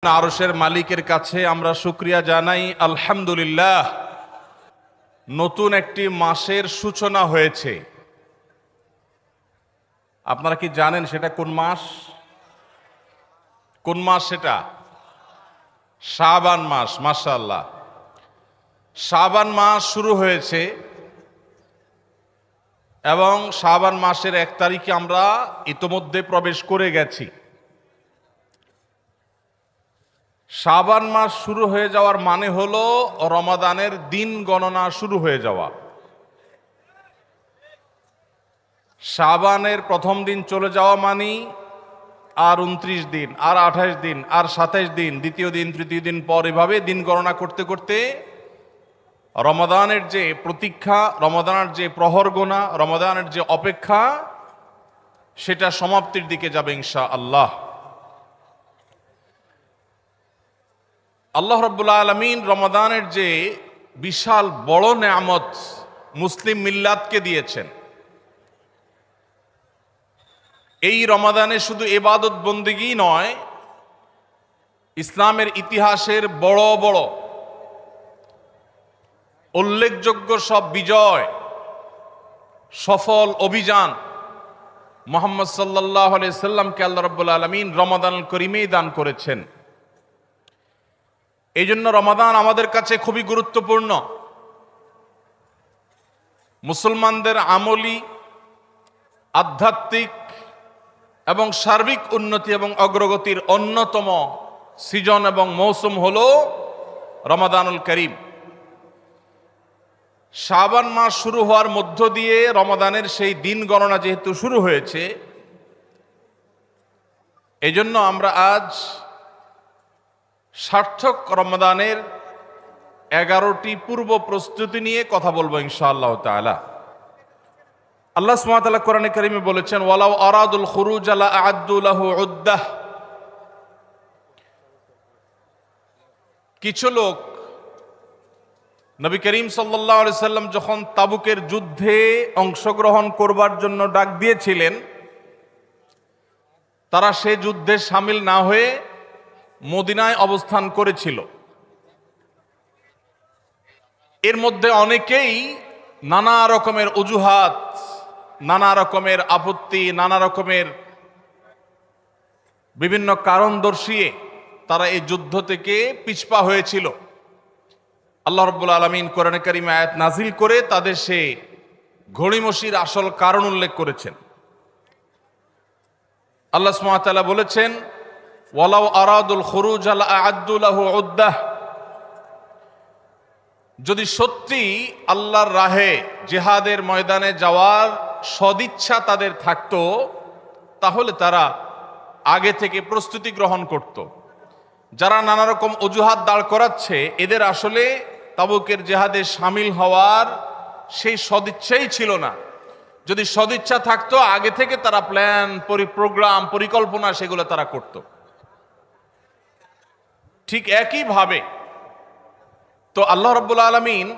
আরশের মালিকের কাছে আমরা শুকরিয়া জানাই, আলহামদুলিল্লাহ। নতুন একটি মাসের সূচনা হয়েছে। আপনারা কি জানেন সেটা কোন মাস? কোন মাস সেটা? শাবান মাস। মাশাআল্লাহ, শাবান মাস শুরু হয়েছে এবং শাবান মাসের 1 তারিখে আমরা ইতোমধ্যে প্রবেশ করে গেছি। শাবান মাস শুরু হয়ে যাওয়ার মানে হলো রমাদানের দিন গণনা শুরু হয়ে যাওয়া। শাবানের প্রথম দিন চলে যাওয়া মানে আর 29 দিন, আর 28 দিন, আর 27 দিন, দ্বিতীয় দিন, তৃতীয় দিন পর, এভাবে দিন গণনা করতে করতে রমাদানের যে প্রতীক্ষা, রমাদানের যে প্রহর গোনা, রমাদানের যে অপেক্ষা, সেটা সমাপ্তির দিকে যাবে ইনশাআল্লাহ। আল্লাহ রাব্বুল আলামিন রমাদানের যে বিশাল বড় নেয়ামত মুসলিম মিল্লাতকে দিয়েছেন, এই রমাদানে শুধু ইবাদত বন্দেগী নয়, ইসলামের ইতিহাসের বড় বড় উল্লেখযোগ্য সব বিজয়, সফল অভিযান মুহাম্মদ সাল্লাল্লাহু আলাইহি সাল্লামকে আল্লাহ রাব্বুল আলামিন রমাদানুল করিমেই দান করেছেন। এই জন্য রমাদান আমাদের কাছে খুবই গুরুত্বপূর্ণ। মুসলমানদের আমলি, আধ্যাত্মিক এবং সার্বিক উন্নতি এবং অগ্রগতির অন্যতম সিজন এবং মৌসুম হল রমাদানুল করিম। শাবান মাস শুরু হওয়ার মধ্য দিয়ে রমাদানের সেই দিন গণনা যেহেতু শুরু হয়েছে, এই জন্য আমরা আজ সার্থক রমাদানের 11টি পূর্ব প্রস্তুতি নিয়ে কথা বলবো ইনশাআল্লাহ তাআলা। আল্লাহ সুবহানাহু ওয়া তাআলা কোরআনে কারীমে বলেছেন, ওয়ালাউ আরাদুল খুরুজ লা আ'আদ্দু লাহু উদ্দাহ। কিছু লোক নবী করিম সাল্লাল্লাহু আলাইহি সাল্লাম যখন তাবুকের যুদ্ধে অংশগ্রহণ করবার জন্য ডাক দিয়েছিলেন, তারা সে যুদ্ধে শামিল না হয়ে মদিনায় অবস্থান করেছিল। এর মধ্যে অনেকেই নানা রকমের অজুহাত, নানা রকমের আপত্তি, নানা রকমের বিভিন্ন কারণ দর্শিয়ে তারা এই যুদ্ধ থেকে পিছপা হয়েছিল। আল্লাহ রাব্বুল আলামিন কোরআনে কারীমে আয়াত নাজিল করে তাদের সে ঘড়িমসির আসল কারণ উল্লেখ করেছেন। আল্লাহ সুবহানাহু ওয়া তাআলা বলেছেন, ওয়ালাউ আরাদুল খুরুজ লা আ'আদ্দু লাহু উদ্দাহ। যদি সত্যি আল্লাহর রাহে জিহাদের ময়দানে যাওয়ার সদিচ্ছা তাদের থাকতো, তাহলে তারা আগে থেকে প্রস্তুতি গ্রহণ করত। যারা নানা রকম অজুহাত দাঁড় করাচ্ছে, এদের আসলে তাবুকের জিহাদে শামিল হওয়ার সেই সদিচ্ছাই ছিল না। যদি সদিচ্ছা থাকতো, আগে থেকে তারা প্ল্যান, প্রোগ্রাম, পরিকল্পনা সেগুলো তারা করত। ঠিক একইভাবে তো আল্লাহ রাব্বুল আলামিন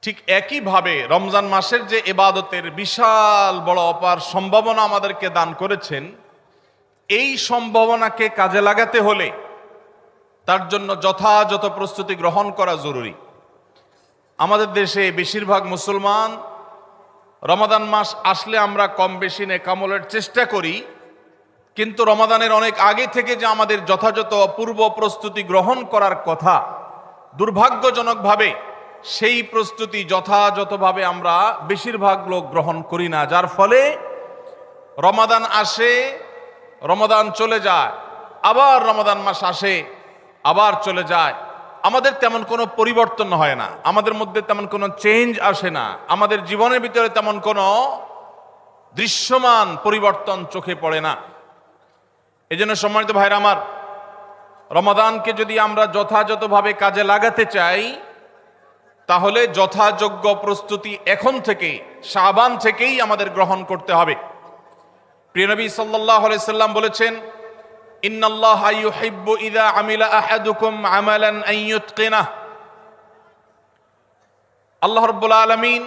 ঠিক একইভাবে রমজান মাসের যে ইবাদতের বিশাল বড় অপার সম্ভাবনা আমাদেরকে দান করেছেন, এই সম্ভাবনাকে কাজে লাগাতে হলে তার জন্য যথাযথ প্রস্তুতি গ্রহণ করা জরুরি। আমাদের দেশে বেশিরভাগ মুসলমান রমাদান মাস আসলে আমরা কম বেশি নেকামলের চেষ্টা করি, কিন্তু রমাদানের অনেক আগে থেকে যে আমাদের যথাযথ পূর্ব প্রস্তুতি গ্রহণ করার কথা, দুর্ভাগ্যজনকভাবে সেই প্রস্তুতি যথাযথভাবে আমরা বেশিরভাগ লোক গ্রহণ করি না। যার ফলে রমাদান আসে, রমাদান চলে যায়, আবার রমাদান মাস আসে, আবার চলে যায়। আমাদের তেমন কোনো পরিবর্তন হয় না, আমাদের মধ্যে তেমন কোনো চেঞ্জ আসে না, আমাদের জীবনের ভিতরে তেমন কোনো দৃশ্যমান পরিবর্তন চোখে পড়ে না। এই জন্য সম্মানিত ভাইরা আমার, রমাদানকে যদি আমরা যথাযথভাবে কাজে লাগাতে চাই, তাহলে যথাযোগ্য প্রস্তুতি এখন থেকে, শাবান থেকেই আমাদের গ্রহণ করতে হবে। প্রিয় নবী সাল্লাল্লাহু আলাইহি সাল্লাম বলেছেন, ইন্নাল্লাহা ইউহিব্বু ইযা আমিলা আহাদুকুম আমালান আন ইউতকিনাহ। আল্লাহ রাব্বুল আলামিন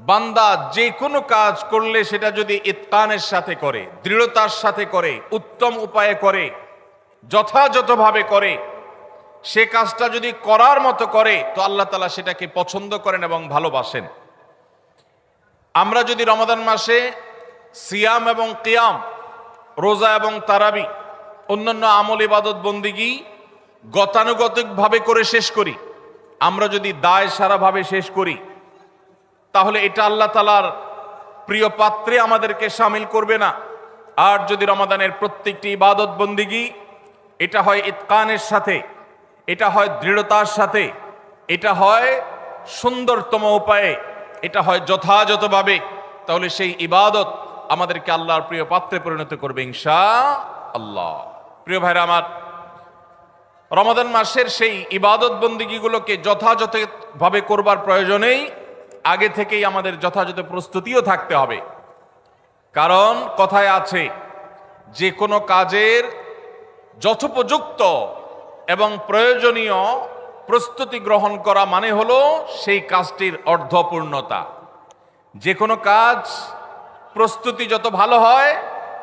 বান্দা যে কোনো কাজ করলে সেটা যদি ইতকানের সাথে করে, দৃঢ়তার সাথে করে, উত্তম উপায়ে করে, যথাযথভাবে করে, সে কাজটা যদি করার মতো করে, তো আল্লাহ তাআলা সেটাকে পছন্দ করেন এবং ভালোবাসেন। আমরা যদি রমাদান মাসে সিয়াম এবং কিয়াম, রোজা এবং তারাবি, অন্যান্য আমল ইবাদত বন্দিগি গতানুগতিকভাবে করে শেষ করি, আমরা যদি দায় সারাভাবে শেষ করি, তাহলে এটা আল্লাহ তাআলার প্রিয় পাত্রে আমাদেরকে শামিল করবে না। আর যদি রমাদানের প্রত্যেকটি ইবাদত বন্দিগি এটা হয় ইতকানের সাথে, এটা হয় দৃঢ়তার সাথে, এটা হয় সুন্দরতম উপায়ে, এটা হয় যথাযথভাবে, তাহলে সেই ইবাদত আমাদেরকে আল্লাহর প্রিয় পাত্রে পরিণত করবে ইনশাআল্লাহ। প্রিয় ভাইরা আমার, রমাদান মাসের সেই ইবাদত বন্দিগিগুলোকে যথাযথভাবে করবার প্রয়োজনেই আগে থেকেই আমাদের যথাযথ প্রস্তুতিও থাকতে হবে। কারণ কথায় আছে, যে কোনো কাজের যথোপযুক্ত এবং প্রয়োজনীয় প্রস্তুতি গ্রহণ করা মানে হলো সেই কাজটির অর্ধপূর্ণতা। যে কোনো কাজ প্রস্তুতি যত ভালো হয়,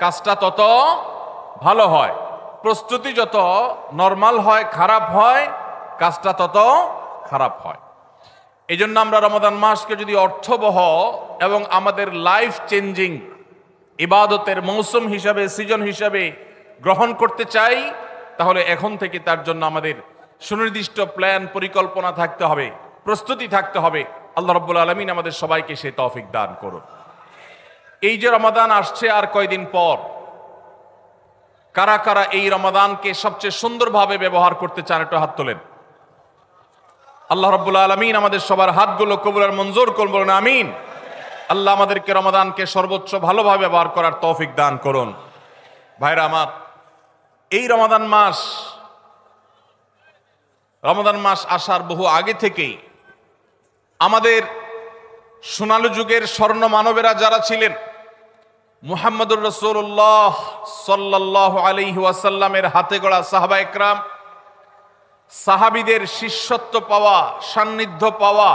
কাজটা তত ভালো হয়। প্রস্তুতি যত নরমাল হয়, খারাপ হয়, কাজটা তত খারাপ হয়। এই জন্য আমরা রমাদান মাসকে যদি অর্থবহ এবং আমাদের লাইফ চেঞ্জিং ইবাদতের মৌসুম হিসাবে, সিজন হিসাবে গ্রহণ করতে চাই, তাহলে এখন থেকে তার জন্য আমাদের সুনির্দিষ্ট প্ল্যান, পরিকল্পনা থাকতে হবে, প্রস্তুতি থাকতে হবে। আল্লাহ রাব্বুল আলামিন আমাদের সবাইকে সেই তৌফিক দান করুন। এই যে রমাদান আসছে আর কয়দিন পর, কারা কারা এই রমাদানকে সবচেয়ে সুন্দরভাবে ব্যবহার করতে চান একটু হাত তোলেন। আল্লাহ রাব্বুল আলামিন আমাদের সবার হাতগুলো কবুল আর মঞ্জুর করুন, বলুন আমিন। আল্লাহ আমাদেরকে রমাদানকে সর্বোচ্চ ভালোভাবে ব্যবহার করার তৌফিক দান করুন। ভাইরা আমার, এই রমাদান মাস আসার বহু আগে থেকেই আমাদের সোনালী যুগের স্বর্ণ মানবেরা যারা ছিলেন, মুহাম্মদুর রাসূলুল্লাহ সাল্লাল্লাহু আলাইহি ওয়াসাল্লামের হাতে গড়া সাহাবা একরাম, সাহাবীদের শিষ্যত্ব পাওয়া, সান্নিধ্য পাওয়া,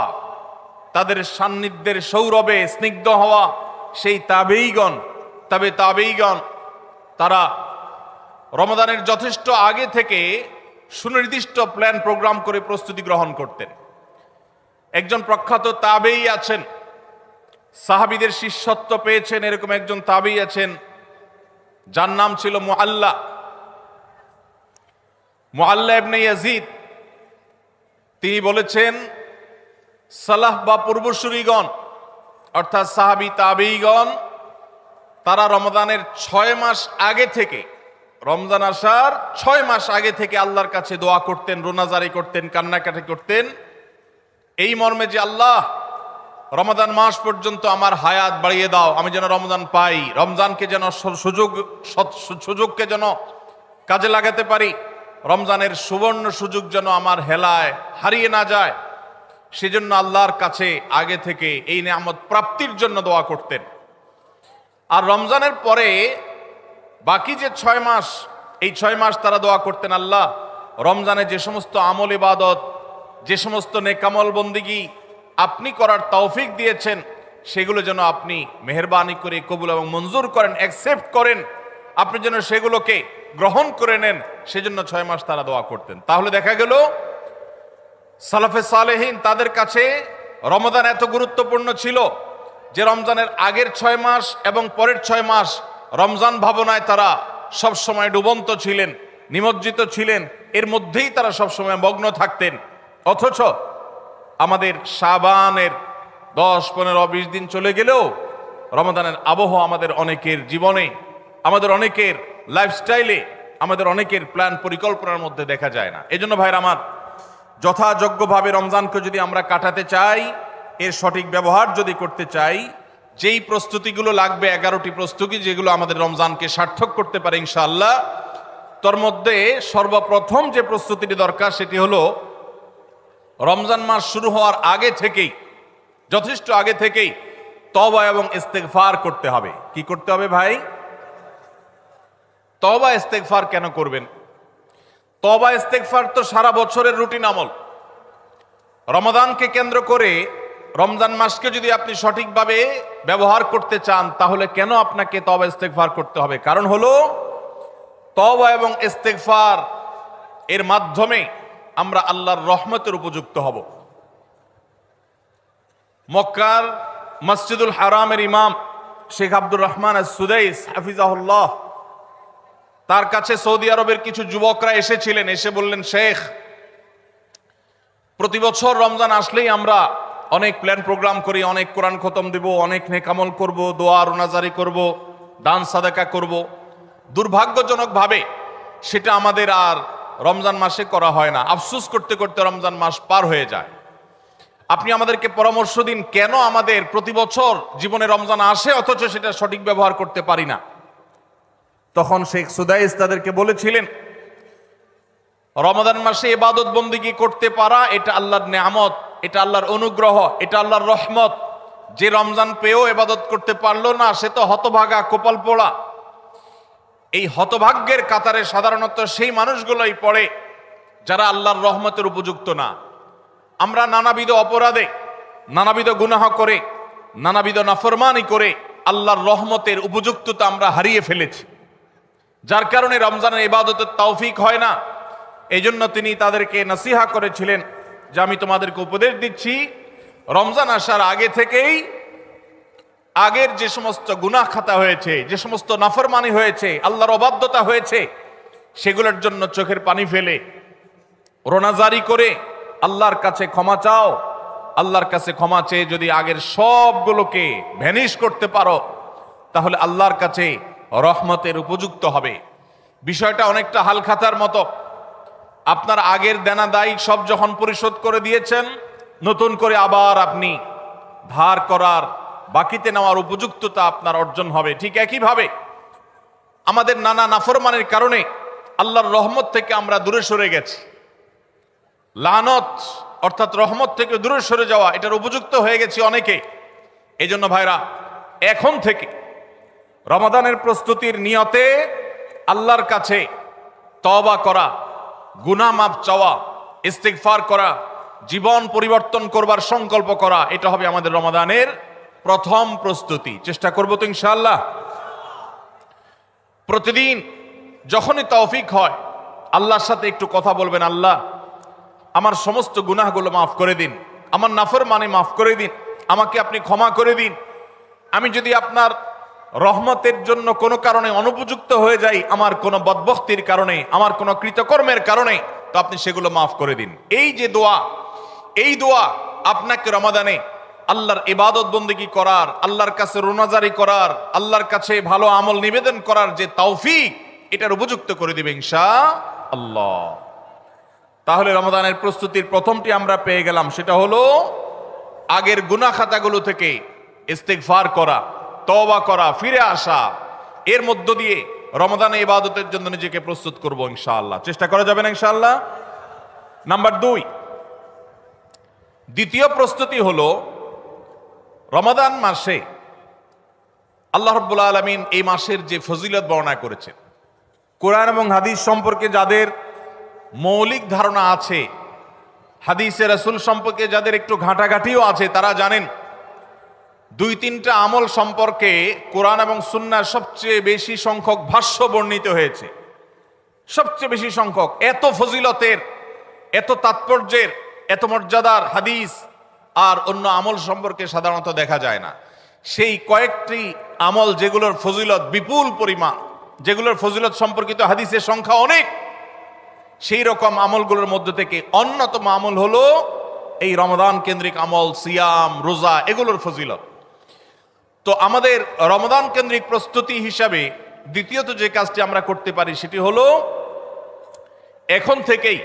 তাদের সান্নিধ্যের সৌরভে স্নিগ্ধ হওয়া সেই তাবেঈগণ, তারা রমাদানের যথেষ্ট আগে থেকে সুনির্দিষ্ট প্ল্যান প্রোগ্রাম করে প্রস্তুতি গ্রহণ করতেন। একজন প্রখ্যাত তাবেঈ আছেন, সাহাবীদের শিষ্যত্ব পেয়েছেন, এরকম একজন তাবেঈ আছেন, যার নাম ছিল মুআল্লা ইবনে ইয়াজিদ। তিনি বলেছেন, সালাফ বা পূর্বসূরিগণ অর্থাৎ সাহাবী তাবেঈগণ, তারা রমাদানের 6 মাস আগে থেকে, রমজান আসার 6 মাস আগে থেকে আল্লাহর কাছে দোয়া করতেন, রোনাজারি করতেন, কান্নাকাটি করতেন, এই মর্মে যে আল্লাহ, রমাদান মাস পর্যন্ত আমার হায়াত বাড়িয়ে দাও, আমি যেন রমজান পাই, রমজানকে যেন সুযোগকে যেন কাজে লাগাতে পারি, রমজানের সুবর্ণ সুযোগ যেন আমার হেলায় হারিয়ে না যায়, সেজন্য আল্লাহর কাছে আগে থেকে এই নিয়ামত প্রাপ্তির জন্য দোয়া করতেন। আর রমজানের পরে বাকি যে 6 মাস, এই 6 মাস তারা দোয়া করতেন, আল্লাহ রমজানে যে সমস্ত আমল ইবাদত, যে সমস্ত নেকামল বন্দিগি আপনি করার তৌফিক দিয়েছেন, সেগুলো যেন আপনি মেহেরবানি করে কবুল এবং মঞ্জুর করেন, অ্যাকসেপ্ট করেন, আপনি যেন সেগুলোকে গ্রহণ করে নেন, সেজন্য 6 মাস তারা দোয়া করতেন। তাহলে দেখা গেল সালাফে সালেহিন, তাদের কাছে রমাদান এত গুরুত্বপূর্ণ ছিল যে রমজানের আগের 6 মাস এবং পরের 6 মাস রমজান ভাবনায় তারা সবসময় ডুবন্ত ছিলেন, নিমজ্জিত ছিলেন, এর মধ্যেই তারা সবসময় মগ্ন থাকতেন। অথচ আমাদের শাবানের 10, 15, 20 দিন চলে গেলেও রমাদানের আবহ আমাদের অনেকের জীবনে, আমাদের অনেকের লাইফস্টাইলে, আমাদের অনেকের প্ল্যান পরিকল্পনার মধ্যে দেখা যায় না। এজন্য ভাইরা আমার, যথাযোগ্যভাবে রমজানকে যদি আমরা কাটাতে চাই, এর সঠিক ব্যবহার যদি করতে চাই, যেই প্রস্তুতিগুলো লাগবে, 11টি প্রস্তুতি যেগুলো আমাদের রমজানকে সার্থক করতে পারে ইনশাআল্লাহ, তোর মধ্যে সর্বপ্রথম যে প্রস্তুতিটি দরকার সেটি হলো রমজান মাস শুরু হওয়ার আগে থেকেই, যথেষ্ট আগে থেকেই তওবা এবং ইস্তেগফার করতে হবে। কি করতে হবে ভাই? তওবা ইস্তেগফার কেন করবেন? তওবা ইস্তেগফার তো সারা বছরের রুটিন আমল। রমাদানকে কেন্দ্র করে রমজান মাসকে যদি আপনি সঠিকভাবে ব্যবহার করতে চান তাহলে কেন আপনাকে তওবা ইস্তেগফার করতে হবে? কারণ হলো তওবা এবং ইস্তেগফার এর মাধ্যমে আমরা আল্লাহর রহমতের উপযুক্ত হব। মক্কার মসজিদুল হারামের ইমাম শেখ আব্দুর রহমান আস-সুদাইস হাফিজাহুল্লাহ, তার কাছে সৌদি আরবের কিছু যুবকরা এসেছিলেন। এসে বললেন, শেখ, প্রতি বছর রমজান আসলেই আমরা অনেক প্ল্যান প্রোগ্রাম করি, অনেক কোরআন খতম দিব, অনেক নেক আমল করব, দোয়া রোনাজারি করব, দান সাদাকা করব। দুর্ভাগ্যজনকভাবে সেটা আমাদের আর রমজান মাসে করা হয় না। আফসোস করতে করতে রমজান মাস পার হয়ে যায়। আপনি আমাদেরকে পরামর্শ দিন, কেন আমাদের প্রতি বছর জীবনে রমজান আসে অথচ সেটা সঠিক ব্যবহার করতে পারি না? তখন শেখ সুদাইস তাদেরকে বলেছিলেন, রমাদান মাসে ইবাদত বন্দেগী করতে পারা এটা আল্লাহর নেয়ামত, এটা আল্লাহর অনুগ্রহ, এটা আল্লাহর রহমত। যে রমজান পেয়েও ইবাদত করতে পারলো না সে তো হতভাগা, কপাল পোড়া। এই হতভাগ্যের কাতারে সাধারণত সেই মানুষগুলোই পড়ে যারা আল্লাহর রহমতের উপযুক্ত না। আমরা নানাবিধ অপরাধে, নানাবিধ গুনাহ করে, নানাবিধ নাফরমানি করে আল্লাহর রহমতের উপযুক্ততা আমরা হারিয়ে ফেলেছি, যার কারণে রমজানের ইবাদতের তৌফিক হয় না। এই জন্য তিনি তাদেরকে নসিহা করেছিলেন যে আমি তোমাদেরকে উপদেশ দিচ্ছি, রমজান আসার আগে থেকেই আগের যে সমস্ত গুনাহ খাতা হয়েছে, যে সমস্ত নাফরমানি হয়েছে, আল্লাহর অবাধ্যতা হয়েছে, সেগুলোর জন্য চোখের পানি ফেলে রোনাজারি করে আল্লাহর কাছে ক্ষমা চাও। আল্লাহর কাছে ক্ষমা চেয়ে যদি আগের সবগুলোকে ভ্যানিশ করতে পারো তাহলে আল্লাহর কাছে রহমতের উপযুক্ত হবে। বিষয়টা অনেকটা হালখাতার মতো। আপনার আগের দেনা দায় সব যখন পরিশোধ করে দিয়েছেন, নতুন করে আবার আপনি ধার করার, বাকিতে নেওয়ার উপযুক্ততা আপনার অর্জন হবে। ঠিক একইভাবে আমাদের নানা নাফরমানের কারণে আল্লাহর রহমত থেকে আমরা দূরে সরে গেছি। লানত অর্থাৎ রহমত থেকে দূরে সরে যাওয়া, এটার উপযুক্ত হয়ে গেছি অনেকে। এই জন্য ভাইরা, এখন থেকে রমাদানের প্রস্তুতির নিয়তে আল্লাহর কাছে তওবা করা, গুনাহ মাফ চাওয়া, ইস্তিগফার করা, জীবন পরিবর্তন করবার সংকল্প করা, এটা হবে আমাদের রমাদানের প্রথম প্রস্তুতি। চেষ্টা করব তো ইনশাআল্লাহ। প্রতিদিন যখনই তৌফিক হয় আল্লাহর সাথে একটু কথা বলবেন, আল্লাহ আমার সমস্ত গুনাহগুলো মাফ করে দিন, আমার নাফরমানি মাফ করে দিন, আমাকে আপনি ক্ষমা করে দিন। আমি যদি আপনার রহমতের জন্য কোনো কারণে অনুপযুক্ত হয়ে যাই, আমার কোনো বদবখতির কারণে, আমার কোনো কৃতকর্মের কারণে, তো আপনি সেগুলো মাফ করে দিন। এই যে দোয়া, এই দোয়া আপনাকে রমাদানে আল্লাহর ইবাদত বন্দেগী করার, আল্লাহর কাছে রোনাজারি করার, আল্লাহর কাছে ভালো আমল নিবেদন করার যে তৌফিক, এটার উপযুক্ত করে দিবে ইনশাআল্লাহ। তাহলে রমাদানের প্রস্তুতির প্রথমটি আমরা পেয়ে গেলাম, সেটা হলো আগের গুনাহ খাতাগুলো থেকে ইস্তিগফার করা, তওবা করা, ফিরে আসা। এর মধ্য দিয়ে রমাদানে ইবাদতের জন্য নিজেকে প্রস্তুত করব ইনশাআল্লাহ। চেষ্টা করা যাবে না ইনশাআল্লাহ? নাম্বার 2, দ্বিতীয় প্রস্তুতি হলো রমাদান মাসে আল্লাহ রাব্বুল আলামিন এই মাসের যে ফজিলত বর্ণনা করেছেন, কোরআন এবং হাদিস সম্পর্কে যাদের মৌলিক ধারণা আছে, হাদিসে রাসূল সম্পর্কে যাদের একটু ঘাটাঘাটিও আছে, তারা জানেন 2-3টা আমল সম্পর্কে কোরআন এবং সুন্নাহর সবচেয়ে বেশি সংখ্যক ভাষ্য বর্ণিত হয়েছে। সবচেয়ে বেশি সংখ্যক, এত ফজিলতের, এত তাৎপর্যের, এত মর্যাদার হাদিস আর অন্য আমল সম্পর্কে সাধারণত দেখা যায় না। সেই কয়েকটি আমল যেগুলোর ফজিলত বিপুল পরিমাণ, যেগুলোর ফজিলত সম্পর্কিত হাদিসের সংখ্যা অনেক, সেই রকম আমলগুলোর মধ্যে থেকে অন্যতম আমল হলো এই রমাদান কেন্দ্রিক আমল, সিয়াম, রোজা, এগুলোর ফজিলত। তো আমাদের রমাদান কেন্দ্রিক প্রস্তুতি হিসাবে দ্বিতীয়ত যে কাজটি আমরা করতে পারি সেটি হলো এখন থেকেই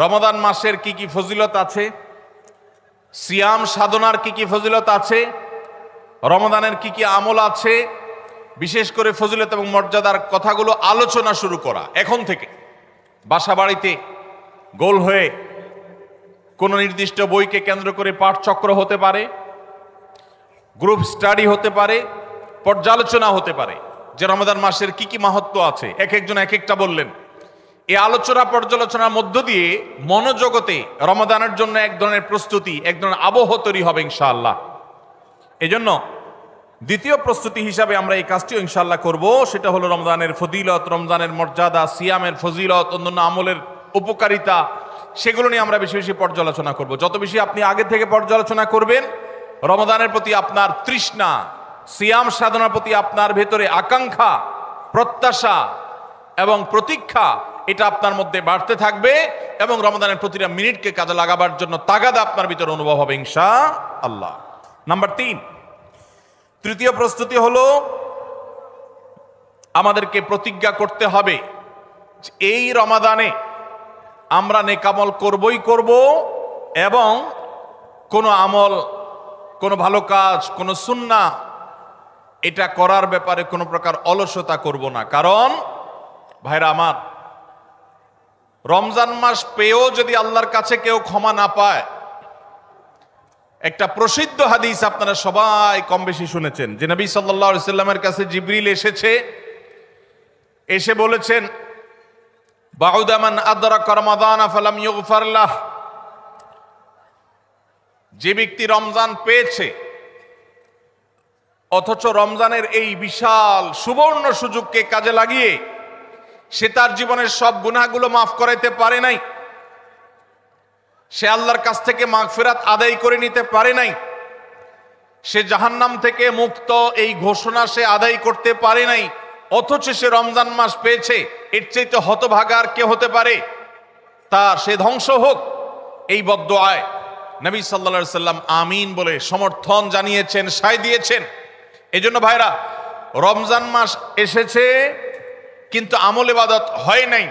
রমাদান মাসের কি কি ফজিলত আছে, সিয়াম সাধনার কি কি ফজিলত আছে, রমাদানের কি কি আমল আছে, বিশেষ করে ফজিলত এবং মর্যাদার কথাগুলো আলোচনা শুরু করা। এখন থেকে বাসা বাড়িতে গোল হয়ে কোনো নির্দিষ্ট বইকে কেন্দ্র করে পাঠচক্র হতে পারে, গ্রুপ স্টাডি হতে পারে, পর্যালোচনা হতে পারে যে রমাদান মাসের কি কি মাহাত্ম্য আছে। এক একজন এক একটা বললেন। এই আলোচনা পর্যালোচনার মধ্য দিয়ে মনোজগতে রমাদানের জন্য এক ধরনের প্রস্তুতি, এক ধরনের আবহ তৈরি হবে ইনশাআল্লাহ। এজন্য দ্বিতীয় প্রস্তুতি হিসাবে আমরা এই কাজটিও ইনশাআল্লাহ করব, সেটা হলো রমজানের ফজিলত, রমজানের মর্যাদা, সিয়ামের ফজিলত, অন্যান্য আমলের উপকারিতা, সেগুলো নিয়ে আমরা বেশি বেশি পর্যালোচনা করব। যত বেশি আপনি আগে থেকে পর্যালোচনা করবেন, রমজানের প্রতি আপনার তৃষ্ণা, সিয়াম সাধনার প্রতি আপনার ভেতরে আকাঙ্ক্ষা, প্রত্যাশা এবং প্রতীক্ষা, এটা আপনার মধ্যে বাড়তে থাকবে এবং রমজানের প্রতিটা মিনিটকে কাজে লাগাবার জন্য তাগাদা আপনার ভিতরে অনুভব হবে ইনশাআল্লাহ। নাম্বার 3, তৃতীয় প্রস্তুতি হলো আমাদেরকে প্রতিজ্ঞা করতে হবে এই রমাদানে আমরা নেকামল করবই করব এবং কোনো আমল, কোনো ভালো কাজ, কোনো সুন্নাহ এটা করার ব্যাপারে কোনো প্রকার অলসতা করব না। কারণ ভাইরা আমার, রমজান মাস পেয়েও যদি আল্লাহর কাছে কেউ ক্ষমা না পায়, একটা প্রসিদ্ধ হাদিস আপনারা সবাই কম বেশি শুনেছেন যে নবী সাল্লাল্লাহু আলাইহি সাল্লামের কাছে জিবরিল এসে বলেছেন, বাউদা মান আদরাকা রমাদান ফালাম ইগফার লাহ, যে ব্যক্তি রমজান পেয়েছে অথচ রমজানের এই বিশাল সুবর্ণ সুযোগকে কাজে লাগিয়ে সে তার জীবনের সব গুনাহগুলো মাফ করাইতে পারে নাই, সে আল্লাহর কাছ থেকে মাগফিরাত আদায় করে নিতে পারে নাই, সে জাহান্নাম থেকে মুক্ত এই ঘোষণা সে আদায় করতে পারে নাই, অথচ সে রমজান মাস পেয়েছে, এর চাইতে হতভাগা আর কে হতে পারে? তার সে ধ্বংস হোক, এই বদদুআয় নবী সাল্লাল্লাহু আলাইহি সাল্লাম আমিন বলে সমর্থন জানিয়েছেন, সায় দিয়েছেন। এজন্য ভাইরা, রমজান মাস এসেছে কিন্তু আমল ইবাদত হয় নাই,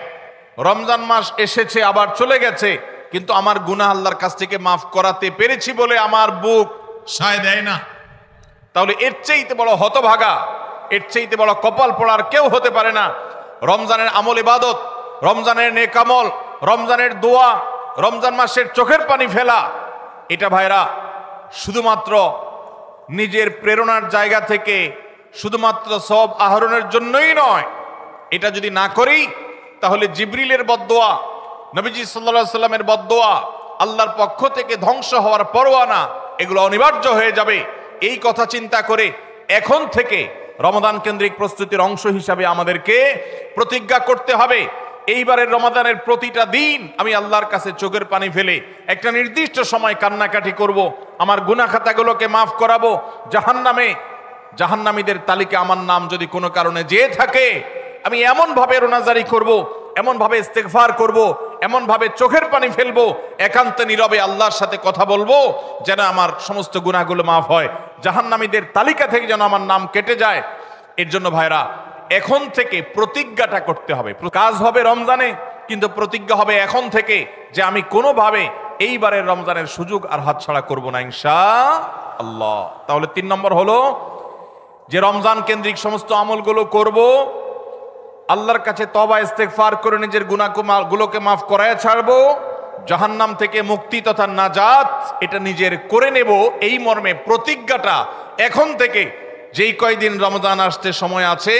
রমজান মাস এসেছে আবার চলে গেছে কিন্তু আমার গুনাহ আল্লাহর কাছ থেকে মাফ করাতে পেরেছি বলে আমার বুক সায় দেয় না, তাহলে এর চাইতে বড় হতভাগা, এর চাইতে বড় কপাল পড়ার কেউ হতে পারে না। রমজানের আমল ইবাদত, রমজানের নেক আমল, রমজানের দোয়া, রমজান মাসের চোখের পানি ফেলা, এটা ভাইরা শুধুমাত্র নিজের প্রেরণার জায়গা থেকে শুধুমাত্র সব আহরণের জন্যই নয়। এটা যদি না করি তাহলে জিবরিলের বদদোয়া, নবীজি সাল্লাল্লাহু আলাইহি সাল্লামের বদদোয়া, আল্লাহর পক্ষ থেকে ধ্বংস হওয়ার পরোয়ানা, এগুলো অনিবার্য হয়ে যাবে। এই কথা চিন্তা করে এখন থেকে রমাদান কেন্দ্রিক প্রস্তুতির অংশ হিসাবে আমাদেরকে প্রতিজ্ঞা করতে হবে, এইবারের রমাদানের প্রতিটা দিন আমি আল্লাহর কাছে চোখের পানি ফেলে একটা নির্দিষ্ট সময় কান্নাকাটি করব, আমার গুনাহ খাতাগুলোকে মাফ করাবো, জাহান্নামীদের তালিকা আমার নাম যদি কোনো কারণে যেয়ে থাকে, আমি এমন ভাবে রোনাজারি করব, এমন ভাবে ইস্তেগফার করব, এমন ভাবে চোখের পানি ফেলবো, একান্ত নীরবে আল্লাহর সাথে কথা বলবো, যেন আমার সমস্ত গুনাহগুলো মাফ হয়, জাহান্নামীদের তালিকা থেকে যেন আমার নাম কেটে যায়। এর জন্য ভাইরা এখন থেকে প্রতিজ্ঞাটা করতে হবে। কাজ হবে রমজানে, কিন্তু প্রতিজ্ঞা হবে এখন থেকে যে আমি কোনোভাবে এইবারের রমজানের সুযোগ আর হাতছাড়া করব না ইনশাআল্লাহ। তাহলে 3 নম্বর হলো যে রমজান কেন্দ্রিক সমস্ত আমলগুলো করব, আল্লাহর কাছে তওবা ইস্তেগফার করে নিজের গুনাহগুলোকে মাফ করায় ছাড়বো, জাহান্নাম থেকে মুক্তি তথা নাজাত এটা নিজের করে নেব, এই মর্মে প্রতিজ্ঞাটা এখন থেকে যেই কয়দিন রমজান আসতে সময় আছে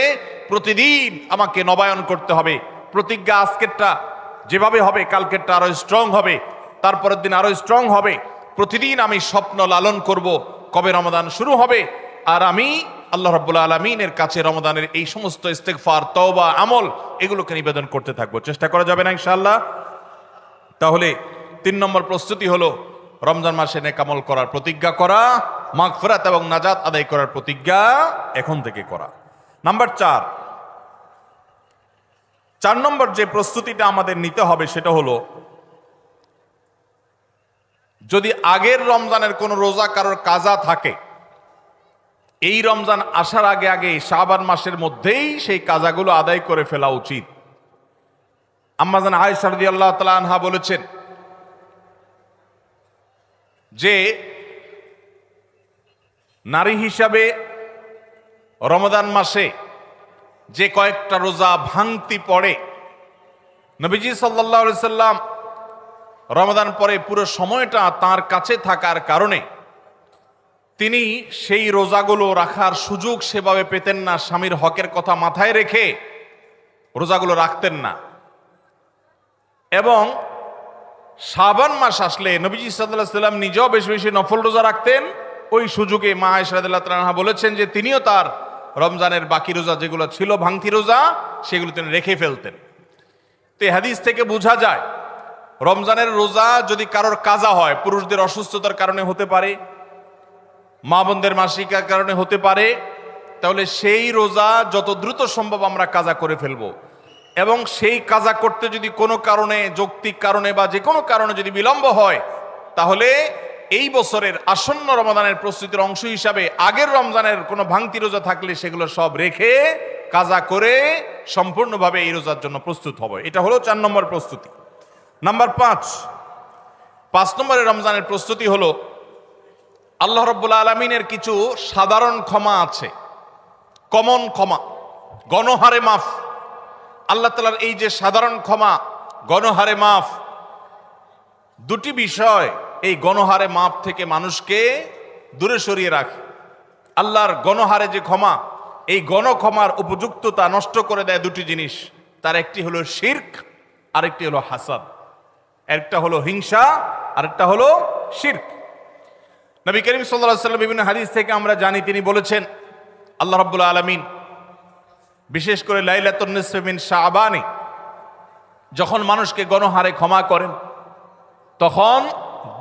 প্রতিদিন আমাকে নবায়ন করতে হবে। প্রতিজ্ঞা আজকেরটা যেভাবে হবে কালকেরটা আরো স্ট্রং হবে, তারপরের দিন আরো স্ট্রং হবে। প্রতিদিন আমি স্বপ্ন লালন করব কবে রমজান শুরু হবে, আর আমি আল্লাহ রাব্বুল আলামিনের কাছে রমজানের এই সমস্ত ইস্তেগফার, তওবা, আমল এগুলোকে নিবেদন করতে থাকবো। চেষ্টা করা যাবে না ইনশাআল্লাহ? তাহলে 3 নম্বর প্রস্তুতি হলো রমজান মাসে নেক আমল করার প্রতিজ্ঞা করা, মাগফিরাত এবং নাজাত আদায় করার প্রতিজ্ঞা এখন থেকে করা। নাম্বার 4 নম্বর যে প্রস্তুতিটা আমাদের নিতে হবে সেটা হলো, যদি আগের রমজানের কোনো রোজা কারোর কাজা থাকে, এই রমজান আসার আগে শাবান মাসের মধ্যেই সেই কাজাগুলো আদায় করে ফেলা উচিত। আম্মা জান আয়েশা রাদিয়াল্লাহু তাআলা আনহা বলেছেন যে নারী হিসাবে রমজান মাসে যে কয়েকটা রোজা ভাঙতি পড়ে, নবীজি সাল্লাল্লাহু আলাইহি সাল্লাম রমজান পরে পুরো সময়টা তার কাছে থাকার কারণে তিনি সেই রোজাগুলো রাখার সুযোগ সেভাবে পেতেন না। স্বামীর হকের কথা মাথায় রেখে রোজাগুলো রাখতেন না। এবং শাবান মাস আসলে নবীজি সাল্লাল্লাহু আলাইহি সাল্লাম নিজেও বেশি বেশি নফল রোজা রাখতেন। ওই সুযোগে মা আয়েশা রাদিয়াল্লাহু তাআলা আনহা বলেছেন যে তিনিও তার রমজানের বাকি রোজা যেগুলো ছিল ভাঙতি রোজা সেগুলো তিনি রেখে ফেলতেন। তো এই হাদিস থেকে বোঝা যায় রমজানের রোজা যদি কারোর কাজা হয়, পুরুষদের অসুস্থতার কারণে হতে পারে, মা বোনদের মাসিকার কারণে হতে পারে, তাহলে সেই রোজা যত দ্রুত সম্ভব আমরা কাজা করে ফেলব। এবং সেই কাজা করতে যদি কোনো কারণে, যৌক্তিক কারণে বা যে কোনো কারণে যদি বিলম্ব হয়, তাহলে এই বছরের আসন্ন রমাদানের প্রস্তুতির অংশ হিসাবে আগের রমজানের কোনো ভাঙতি রোজা থাকলে সেগুলো সব রেখে কাজা করে সম্পূর্ণভাবে এই রোজার জন্য প্রস্তুত হবে। এটা হলো 4 নম্বর প্রস্তুতি। নাম্বার 5 নম্বরের রমজানের প্রস্তুতি হলো আল্লাহ রাব্বুল আলামিনের কিছু সাধারণ ক্ষমা আছে, কমন ক্ষমা, গণহারে মাফ। আল্লাহ তাআলার এই যে সাধারণ ক্ষমা, গণহারে মাফ, দুটি বিষয় এই গণহারে মাফ থেকে মানুষকে দূরে সরিয়ে রাখে। আল্লাহর গণহারে যে ক্ষমা, এই গণক্ষমার উপযুক্ততা নষ্ট করে দেয় দুটি জিনিস। তার একটি হলো শিরক, আরেকটি হলো হাসাদ। একটা হলো হিংসা, আরেকটা হলো শিরক। নবী করিম সাল্লাল্লাহু আলাইহি ওয়াসাল্লাম বিভিন্ন হাদিস থেকে আমরা জানি, তিনি বলেছেন আল্লাহ রাব্বুল আলামিন বিশেষ করে লাইলাতুন নিসফি মিন শাবানে যখন মানুষকে গণহারে ক্ষমা করেন, তখন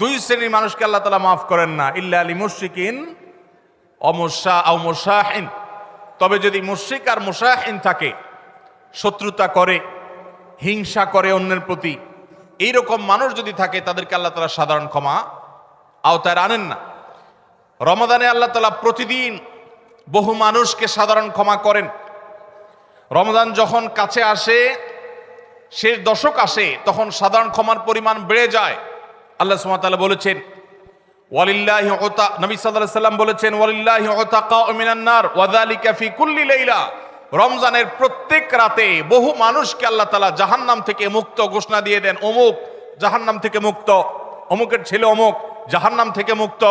2 শ্রেণীর মানুষকে আল্লাহ তাআলা মাফ করেন না, ইল্লা লিল মুশরিকিন আও মুশাহিন। তবে যদি মুশরিক আর মুশাহিন থাকে, শত্রুতা করে, হিংসা করে অন্যের প্রতি, এইরকম মানুষ যদি থাকে, তাদেরকে আল্লাহ তাআলা সাধারণ ক্ষমা আওতায় আনেন না। রমাদানে আল্লাহ তাআলা প্রতিদিন বহু মানুষকে সাধারণ ক্ষমা করেন। রমজান যখন কাছে আসে, শেষ দশক আসে, তখন সাধারণ ক্ষমার পরিমাণ বেড়ে যায়। আল্লাহ সুবহানাহু ওয়া তাআলা বলেছেন ওয়ালিল্লাহি উতা, নবী সাল্লাল্লাহু আলাইহি সাল্লাম বলেছেন ওয়ালিল্লাহি উতাকাউ মিনান নার ওয়া যালিকা ফি কুল্লি লাইলা। রমজানের প্রত্যেক রাতে বহু মানুষকে আল্লাহ তাআলা জাহান্নাম থেকে মুক্ত ঘোষণা দিয়ে দেন। অমুক জাহান্নাম থেকে মুক্ত, অমুকের ছেলে অমুক জাহান্নাম থেকে মুক্ত,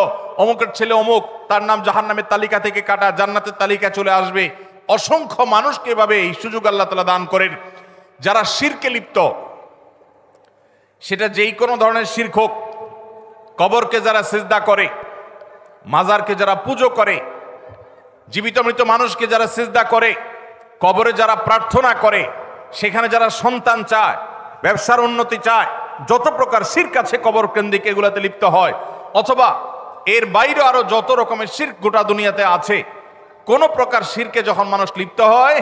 অমুকের ছেলে অমুক, তার নাম জাহান্নামের তালিকা থেকে কাটা, জান্নাতের তালিকা চলে আসবে। অসংখ্য মানুষকে এভাবে এই সুযোগ আল্লাহ তাআলা দান করেন। যারা শিরকে লিপ্ত, সেটা যেই কোনো ধরনের শিরক হোক, কবরকে যারা সিজদা করে, মাজারকে যারা পুজো করে, জীবিত মৃত মানুষকে যারা সিজদা করে, কবরে যারা প্রার্থনা করে, সেখানে যারা সন্তান চায়, ব্যবসার উন্নতি চায়, যত প্রকার শিরক আছে কবর কেন্দ্রিক, এগুলাতে লিপ্ত হয়, অথবা এর বাইরে আরো যত রকমের শিরক গোটা দুনিয়াতে আছে, কোন প্রকার শিরকে যখন মানুষ লিপ্ত হয়,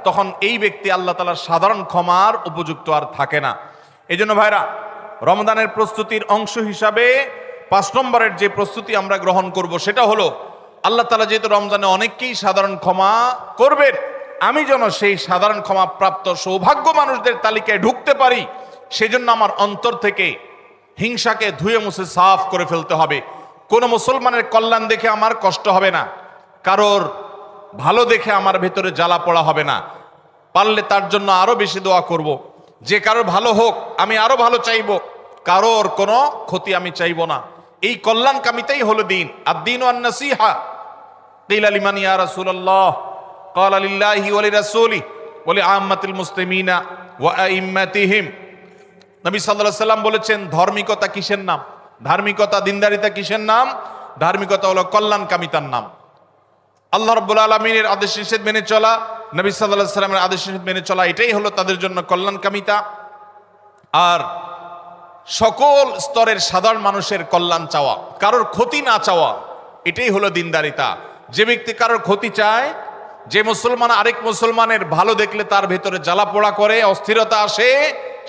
তখন এই ব্যক্তি আল্লাহ তাআলার সাধারণ ক্ষমার উপযুক্ত আর থাকে না। এই জন্য ভাইরা, রমজানের প্রস্তুতির অংশ হিসাবে 5 নম্বরের যে প্রস্তুতি আমরা গ্রহণ করব, সেটা হলো আল্লাহ তাআলা যেহেতু রমজানে অনেককেই সাধারণ ক্ষমা করবেন, আমি যেন সেই সাধারণ ক্ষমা প্রাপ্ত সৌভাগ্য মানুষদের তালিকায় ঢুকতে পারি, সেজন্য আমার অন্তর থেকে হিংসাকে ধুয়ে মুছে সাফ করে ফেলতে হবে। কোন মুসলমানের কল্যাণ দেখে আমার কষ্ট হবে না, কারোর ভালো দেখে আমার ভেতরে জ্বালা পড়া হবে না। পারলে তার জন্য আরো বেশি দোয়া করব, যে কারোর ভালো হোক আমি আরো ভালো চাইবো, কারোর কোনো ক্ষতি আমি চাইবো না। এই কল্যাণকামিতাই হলো দিন। আদ-দীনু আন-নাসীহা। কিলা লিমান ইয়া রাসূলুল্লাহ, ক্বালা লিল্লাহি ওয়া লিরাসূলিহি ওয়া লিআম্মাতিল মুসলিমিনা ওয়া আইম্মাতিহিম। নবী সাল্লাল্লাহু আলাইহি সাল্লাম বলেছেন, ধার্মিকতা কিসের নাম? ধার্মিকতা, দিনদারিতা কিসের নাম? ধার্মিকতা হলো কল্যাণকামিতার নাম। আল্লাহ রাব্বুল আলামিনের আদেশ নিষেধ মেনে চলা, নবী সাল্লাল্লাহু আলাইহি সাল্লামের আদেশ নিষেধ মেনে চলা, এটাই হলো তাদের জন্য কল্যাণকামিতা। আর সকল স্তরের সাধারণ মানুষের কল্যাণ চাওয়া, কারোর ক্ষতি না চাওয়া, এটাই হলো দিনদারিতা। যে ব্যক্তি কারোর ক্ষতি চায়, যে মুসলমান আরেক মুসলমানের ভালো দেখলে তার ভেতরে জ্বালা পোড়া করে, অস্থিরতা আসে,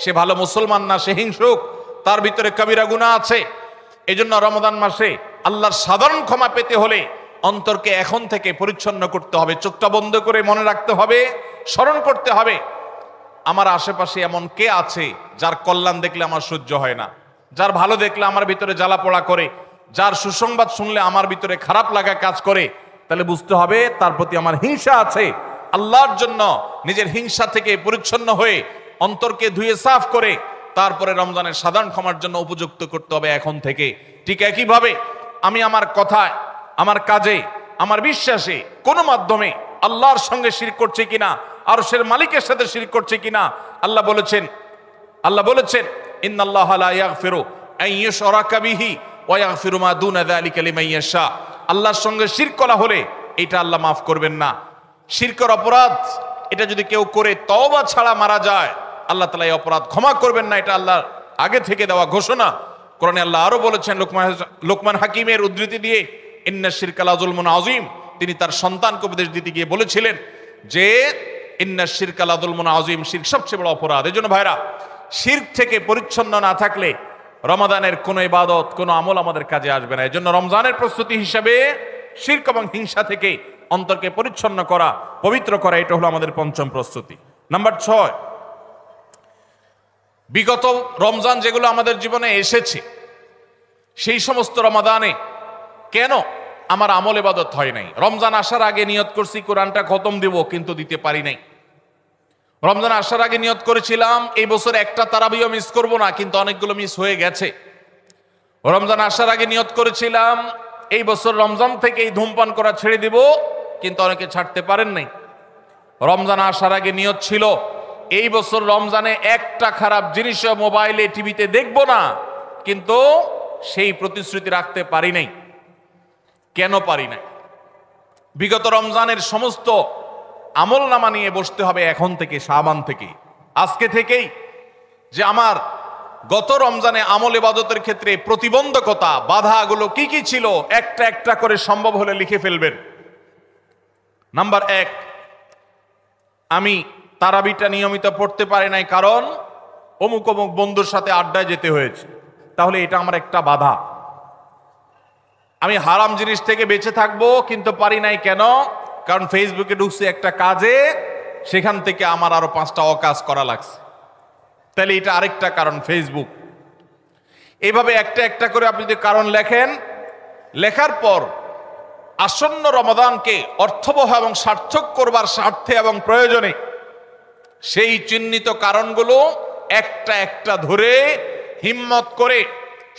সে ভালো মুসলমান না, সে হিংসুক, তার ভিতরে কবিরা গুনাহ আছে। এজন্য রমাদান মাসে আল্লাহর সাধারণ ক্ষমা পেতে হলে অন্তরকে এখন থেকে পরিচ্ছন্ন করতে হবে, চোখটা বন্ধ করে মনে রাখতে হবে, স্মরণ করতে হবে, আমার আশেপাশে এমন কে আছে যার কল্যাণ দেখলে আমার সহ্য হয় না, যার ভালো দেখলে আমার ভিতরে জ্বালা পোড়া করে, যার সুসংবাদ শুনলে আমার ভিতরে খারাপ লাগা কাজ করে, তাহলে বুঝতে হবে তার প্রতি আমার হিংসা আছে। আল্লাহর জন্য নিজের হিংসা থেকে পরিচ্ছন্ন হয়ে অন্তরকে ধুয়ে সাফ করে তারপরে রমজানের সাধারণ ক্ষমার জন্য উপযুক্ত করতে হবে এখন থেকে। ঠিক একইভাবে আমি আমার কথায়, আমার কাজে, আমার বিশ্বাসে কোনো মাধ্যমে আল্লাহর সঙ্গে শিরক করছি কিনা, আরশের মালিকের সাথে শিরক করছি কিনা, আল্লাহ বলেছেন আল্লাহ বলেছেন, ইন্নাল্লাহা লা ইয়াগফিরু আন ইউশরাকা বিহি ওয়া ইয়াগফিরু মা দুনা যালিকা লিমান ইয়াশা। আল্লাহর সঙ্গে শিরক করা হলে এটা আল্লাহ মাফ করবেন না। শিরকের অপরাধ এটা যদি কেউ করে তওবা ছাড়া মারা যায়, আল্লাহ তাআলা এই অপরাধ ক্ষমা করবেন না। এটা আল্লাহর আগে থেকে দেওয়া ঘোষণা। কোরআনে আল্লাহ আরো বলেছেন, লোকমান হাকিমের উদ্ধৃতি দিয়ে, ইন্নাশ শিরকা লা যুলমুন আযীম। তিনি তার সন্তানকে উপদেশ দিতে গিয়ে বলেছিলেন যে ইন্নাশ শিরকা লা যুলমুন আযীম, শিরক সবচেয়ে বড় অপরাধ। এজন্য ভাইরা, শিরক থেকে পরিচ্ছন্ন না থাকলে রমাদানের কোনো ইবাদত, কোনো আমল আমাদের কাজে আসবে না। এজন্য রমজানের প্রস্তুতি হিসাবে শিরক এবং হিংসা থেকে অন্তরকে পরিচ্ছন্ন করা, পবিত্র করা, এটা হলো আমাদের পঞ্চম প্রস্তুতি। নাম্বার 6, বিগত রমজান যেগুলো আমাদের জীবনে এসেছে, সেই সমস্ত রমাদানে কেন আমার আমল ইবাদত হয় নাই? রমজান আসার আগে নিয়ত করছি কোরআনটা খতম দিব, কিন্তু দিতে পারি নাই। রমজান আসার আগে নিয়ত করেছিলাম এই বছর একটা তারাবিও মিস করব না, কিন্তু অনেকগুলো মিস হয়ে গেছে। রমজান আসার আগে নিয়ত করেছিলাম এই বছর রমজান থেকে এই ধূমপান করা ছেড়ে দিব, কিন্তু অনেকে ছাড়তে পারেন নাই। রমজান আসার আগে নিয়ত ছিল এই বছর রমজানে একটা খারাপ জিনিসও মোবাইলে, টিভিতে দেখব না, কিন্তু সেই প্রতিশ্রুতি রাখতে পারি নাই। কেন পারি নাই? বিগত রমজানের সমস্ত আমল নামা নিয়ে বসতে হবে এখন থেকে, শাবান থেকে, আজকে থেকেই, যে আমার গত রমজানে আমল ইবাদতের ক্ষেত্রে প্রতিবন্ধকতা, বাধাগুলো কি কি ছিল, একটা একটা করে সম্ভব হলে লিখে ফেলবেন। নাম্বার 1, আমি তারাবিটা নিয়মিত পড়তে পারি নাই, কারণ অমুক অমুক বন্ধুর সাথে আড্ডায় যেতে হয়েছে। তাহলে এটা আমার একটা বাধা। আমি হারাম জিনিস থেকে বেঁচে থাকবো, কিন্তু পারি নাই কেন? কারণ ফেসবুকে ঢুকছে একটা কাজে, সেখান থেকে আমার আরো 5টা অকাজ করা লাগছে। তাহলে এটা আরেকটা কারণ, ফেসবুক। এইভাবে একটা একটা করে আপনি যদি কারণ লেখেন, লেখার পর আসন্ন রমাদানকে অর্থবহ এবং সার্থক করবার স্বার্থে এবং প্রয়োজনে সেই চিহ্নিত কারণগুলো একটা একটা ধরে হিম্মত করে,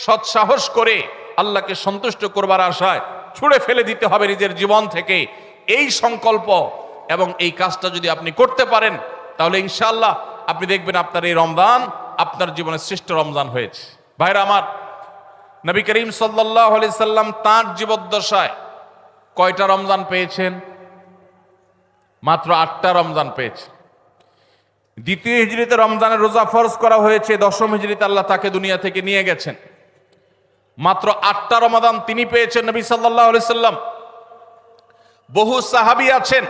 সৎসাহস করে, আল্লাহকে সন্তুষ্ট করবার আশায় ছুঁড়ে ফেলে দিতে হবে নিজের জীবন থেকে। এই সংকল্প এবং এই কাজটা যদি আপনি করতে পারেন, তাহলে ইনশাআল্লাহ আপনি দেখবেন আপনার এই রমজান আপনার জীবনের শ্রেষ্ঠ রমজান হয়েছে। ভাইরা আমার, নবী করিম সাল্লাল্লাহু আলাইহি সাল্লাম তাঁর জীবদ্দশায় কয়টা রমজান পেয়েছেন? মাত্র 8টা রমজান পেয়েছেন। দ্বিতীয় হিজরিতে রমজানের রোজা ফরজ করা হয়েছে, 10ম হিজরিতে আল্লাহ তাকে দুনিয়া থেকে নিয়ে গেছেন। মাত্র 8টা রমাদান তিনি পেয়েছেন, নবী সাল্লাল্লাহু আলাইহি সাল্লাম। বহু সাহাবী আছেন,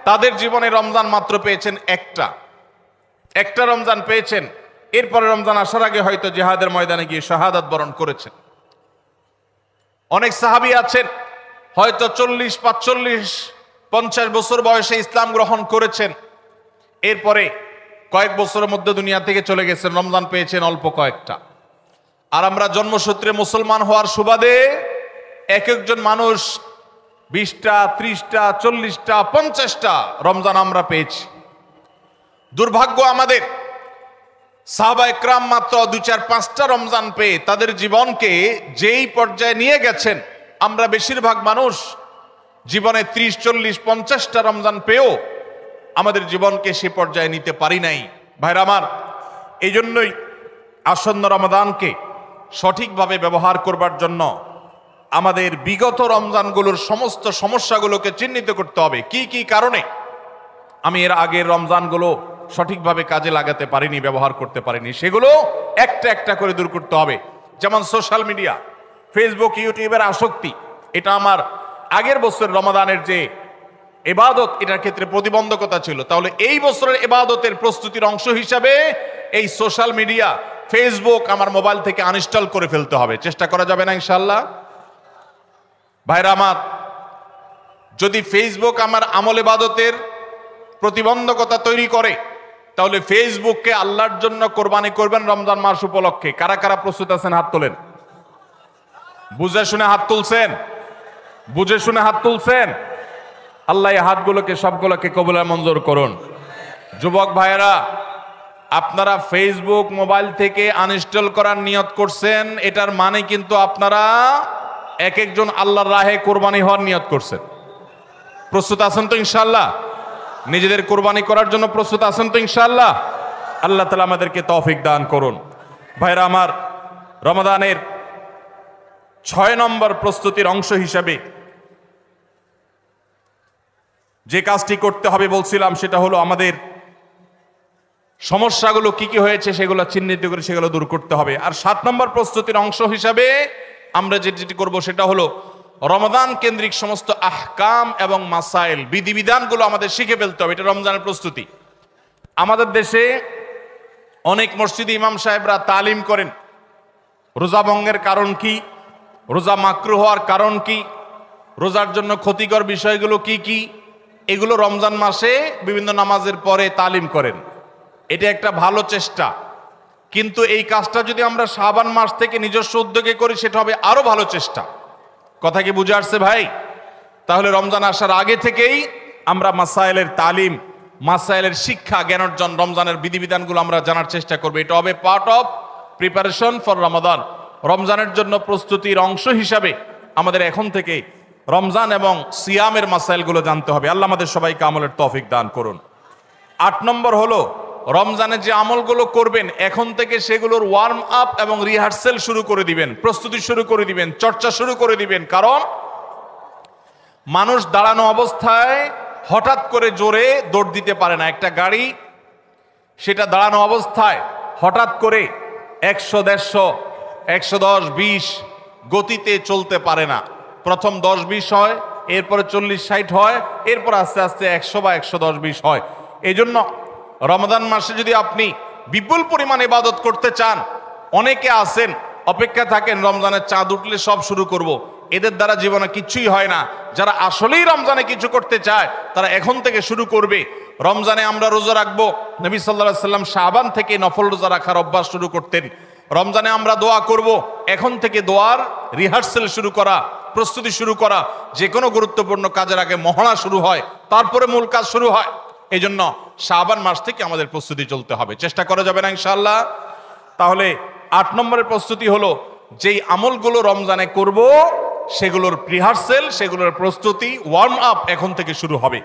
তাদের জীবনে রমজান মাত্র পেয়েছেন একটা রমজান পেয়েছেন। এরপরে রমজান আসার আগে হয়তো জিহাদের ময়দানে গিয়ে শাহাদাত বরণ করেছেন। অনেক সাহাবী আছেন হয়তো 40, 45, 50 বছর বয়সে ইসলাম গ্রহণ করেছেন, এরপরে কয়েক বছরের মধ্যে দুনিয়া থেকে চলে গেছেন, রমজান পেয়েছেন অল্প কয়েকটা। আর আমরা জন্মসূত্রে মুসলমান হওয়ার সুবাদে এক একজন মানুষ 20টা, 30টা, 40টা, 50টা রমজান আমরা পেয়েছি। দুর্ভাগ্য আমাদের, সাহাবা একরাম মাত্র 2, 4, 5টা রমজান পেয়ে তাদের জীবনকে যেই পর্যায়ে নিয়ে গেছেন, আমরা বেশিরভাগ মানুষ জীবনে 30, 40, 50টা রমজান পেয়েও আমাদের জীবনকে সে পর্যায়ে নিতে পারি নাই। ভাইরা আমার, এই জন্যই আসন্ন রমাদানকে সঠিকভাবে ব্যবহার করবার জন্য আমাদের বিগত রমজানগুলোর সমস্ত সমস্যাগুলোকে চিহ্নিত করতে হবে। কি কি কারণে আমি এর আগের রমজানগুলো সঠিকভাবে কাজে লাগাতে পারিনি, ব্যবহার করতে পারিনি, সেগুলো একটা একটা করে দূর করতে হবে। যেমন সোশ্যাল মিডিয়া, ফেসবুক, ইউটিউবের আসক্তি, এটা আমার আগের বছর রমাদানের যে ইবাদত, এটার ক্ষেত্রে প্রতিবন্ধকতা ছিল। তাহলে এই বছরের ইবাদতের প্রস্তুতির অংশ হিসাবে এই সোশ্যাল মিডিয়া, ফেসবুক আমার মোবাইল থেকে আনইনস্টল করে ফেলতে হবে। চেষ্টা করা যাবে না ইনশাআল্লাহ? ভাইরা আমার, যদি ফেসবুক আমার আমল ইবাদতের প্রতিবন্ধকতা তৈরি করে, তাহলে ফেসবুককে আল্লাহর জন্য কোরবানি করবেন রমজান মাস উপলক্ষে। কারা কারা প্রস্তুত আছেন? হাত তোলেন। বুঝে শুনে হাত তুলছেন? বুঝে শুনে হাত তুলছেন? আল্লাহ এই হাতগুলোকে সবগুলোকে কবুল মঞ্জুর করুন। যুবক ভাইয়েরা, আপনারা ফেসবুক মোবাইল থেকে আনইনস্টল করার নিয়ত করছেন, এটার মানে কিন্তু আপনারা এক একজন আল্লাহর রাহে কোরবানি হওয়ার নিয়ত করছেন। প্রস্তুত আছেন তো ইনশাআল্লাহ? নিজেদের কোরবানি করার জন্য প্রস্তুত আছেন তো ইনশাআল্লাহ? আল্লাহ তাআলা আমাদেরকে তৌফিক দান করুন। ভাইরা আমার, রমাদানের 6 নম্বর প্রস্তুতির অংশ হিসাবে যে কাজটি করতে হবে বলছিলাম, সেটা হলো আমাদের সমস্যাগুলো কি কি হয়েছে সেগুলো চিহ্নিত করে সেগুলো দূর করতে হবে। আর 7 নম্বর প্রস্তুতির অংশ হিসাবে আমরা যেটি করব সেটা হলো রমাদান কেন্দ্রিক সমস্ত আহকাম এবং মাসাইল, বিধিবিধানগুলো আমাদের শিখে ফেলতে হবে। এটা রমজানের প্রস্তুতি। আমাদের দেশে অনেক মসজিদে ইমাম সাহেবরা তালিম করেন রোজা ভঙ্গের কারণ কি, রোজা মাকরুহ হওয়ার কারণ কি, রোজার জন্য ক্ষতিকর বিষয়গুলো কি কি, এগুলো রমজান মাসে বিভিন্ন নামাজের পরে তালিম করেন। এটা একটা ভালো চেষ্টা, কিন্তু এই কাজটা যদি আমরা শাবান মাস থেকে নিজস্ব উদ্যোগে করি সেটা হবে আরো ভালো চেষ্টা। কথা কি বুঝে আসছে ভাই? তাহলে রমজান আসার আগে থেকেই আমরা মাসাইলের তালিম, মাসাইলের শিক্ষা, জ্ঞান অর্জন, রমজানের বিধিবিধানগুলো আমরা জানার চেষ্টা করব। এটা হবে পার্ট অফ প্রিপারেশন ফর রমাদান। রমজানের জন্য প্রস্তুতির অংশ হিসাবে আমাদের এখন থেকে রমজান এবং সিয়ামের মাসাইলগুলো জানতে হবে। আল্লাহ আমাদের সবাইকে আমলের তৌফিক দান করুন। 8 নম্বর হলো রমজানে যে আমলগুলো করবেন এখন থেকে সেগুলোর ওয়ার্ম আপ এবং রিহার্সেল শুরু করে দিবেন, প্রস্তুতি শুরু করে দিবেন, চর্চা শুরু করে দিবেন। কারণ মানুষ দাঁড়ানো অবস্থায় হঠাৎ করে জোরে দৌড় দিতে পারে না। একটা গাড়ি সেটা দাঁড়ানো অবস্থায় হঠাৎ করে 100, 150, 110, 20 গতিতে চলতে পারে না। প্রথম 10, 20 হয়, এরপরে 40, 60 হয়, এরপর আস্তে আস্তে 100 বা 110, 20 হয়। এই জন্য রমাদান মাসে যদি আপনি বিপুল পরিমাণ ইবাদত করতে চান, অনেকে আছেন অপেক্ষা থাকেন রমজানের চাঁদ উঠলে সব শুরু করব। এদের দ্বারা জীবনে কিচ্ছুই হয় না। যারা আসলেই রমজানে কিছু করতে চায় তারা এখন থেকে শুরু করবে। রমজানে আমরা রোজা রাখবো, নবী সাল্লাল্লাহু আলাইহি সাল্লাম শাবান থেকে নফল রোজা রাখার অভ্যাস শুরু করতেন। রমজানে আমরা দোয়া করব, এখন থেকে দোয়ার রিহার্সেল শুরু করা, প্রস্তুতি শুরু করা। যে কোনো গুরুত্বপূর্ণ কাজের আগে মহড়া শুরু হয়, তারপরে মূল কাজ শুরু হয়। এই জন্য শাবান মাস থেকে আমাদের প্রস্তুতি চলতে হবে। চেষ্টা করা যাবে না ইনশাআল্লাহ? তাহলে 8 নম্বরের প্রস্তুতি হলো যেই আমলগুলো রমজানে করব সেগুলোর রিহার্সেল, সেগুলোর প্রস্তুতি, ওয়ার্ম আপ এখন থেকে শুরু হবে।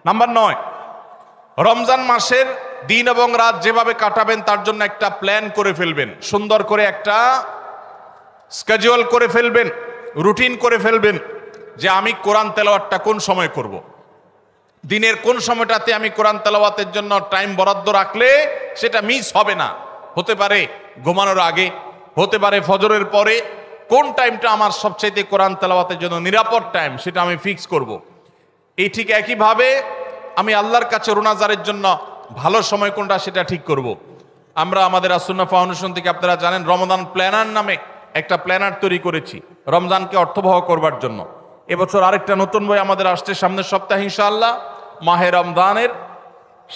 নাম্বার 9, রমজান মাসের দিন এবং রাত যেভাবে কাটাবেন তার জন্য একটা প্ল্যান করে ফেলবেন, সুন্দর করে একটা স্কেডিউল করে ফেলবেন, রুটিন করে ফেলবেন যে আমি কোরআন তেলাওয়াতটা কোন সময় করব। দিনের কোন সময়টাতে আমি কোরআন তেলাওয়াতের জন্য টাইম বরাদ্দ রাখলে সেটা মিস হবে না। হতে পারে ঘুমানোর আগে, হতে পারে ফজরের পরে। কোন টাইমটা আমার সবচাইতে কোরআন তেলাওয়াতের জন্য নিরাপদ টাইম সেটা আমি ফিক্স করব। এই ঠিক একইভাবে আমি আল্লাহর কাছে রোনাজারের জন্য ভালো সময় কোনটা সেটা ঠিক করব। আমরা আমাদের আসুন্নাহ ফাউন্ডেশন থেকে, আপনারা জানেন, রমজান প্ল্যানার নামে একটা প্ল্যানার তৈরি করেছি রমজানকে অর্থবহ করবার জন্য। এবছর আরেকটা নতুন বই আমাদের আসছে সামনের সপ্তাহে ইনশাআল্লাহ, মাহে রমজানের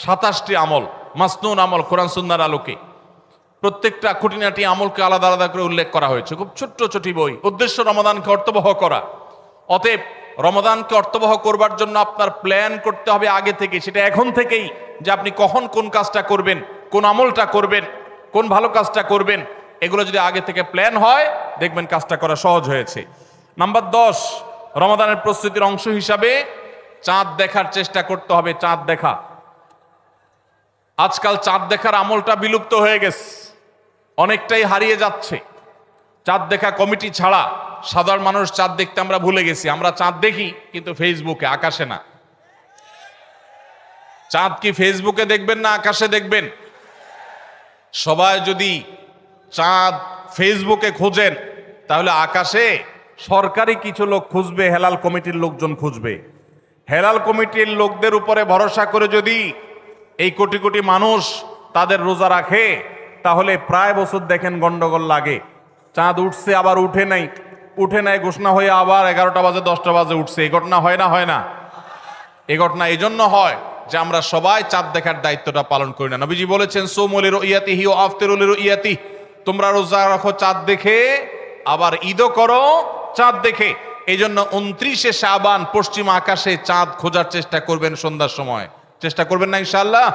27টি আমল, মাসনুন আমল কোরআন সুন্নাহর আলোকে। প্রত্যেকটা খুঁটিনাটি আমলকে আলাদা আলাদা করে উল্লেখ করা হয়েছে। খুব ছোট্ট ছোটি বই। উদ্দেশ্য রমাদানকে অর্থবহ করা। অতএব রমাদানকে অর্থবহ করবার জন্য আপনার প্ল্যান করতে হবে আগে থেকে, সেটা এখন থেকেই, যে আপনি কখন কোন কাজটা করবেন, কোন আমলটা করবেন, কোন ভালো কাজটা করবেন। এগুলো যদি আগে থেকে প্ল্যান হয় দেখবেন কাজটা করা সহজ হয়েছে। নাম্বার 10, রমাদানের প্রস্তুতির অংশ হিসাবে চাঁদ দেখার চেষ্টা করতে হবে। চাঁদ দেখা, আজকাল চাঁদ দেখার আমলটা বিলুপ্ত হয়ে গেছে, অনেকটাই হারিয়ে যাচ্ছে। চাঁদ দেখা কমিটি ছাড়া সাধারণ মানুষ চাঁদ দেখতে আমরা ভুলে গেছি। আমরা চাঁদ দেখি কিন্তু ফেসবুকে, আকাশে না। চাঁদ কি ফেসবুকে দেখবেন না আকাশে দেখবেন? সবাই যদি চাঁদ ফেসবুকে খোঁজেন তাহলে আকাশে সরকারি কিছু লোক খুঁজবে, হেলাল কমিটির লোকজন খুঁজবে। হেলাল কমিটির লোকদের উপরে ভরসা করে যদি এই কোটি কোটি মানুষ তাদের রোজা রাখে তাহলে প্রায় বছর দেখেন গন্ডগোল লাগে। চাঁদ উঠছে আবার উঠে নাই, উঠে নাই ঘোষণা হয়ে আবার 11টা বাজে 10টা বাজে উঠছে। এই ঘটনা হয় না? হয় না? এই ঘটনা এই জন্য হয় যে আমরা সবাই চাঁদ দেখার দায়িত্বটা পালন করি না। নবীজি বলেছেন, সুমু লিরুইয়াতিহি ওয়া আফতিরু লিরুইয়াতিহি, তোমরা রোজা রাখো চাঁদ দেখে, আবার ঈদও করো চাঁদ দেখে। এই জন্য 29শে শাবান পশ্চিম আকাশে চাঁদ খোঁজার চেষ্টা করবেন সন্ধ্যার সময়। চেষ্টা করবেন না ইনশাআল্লাহ?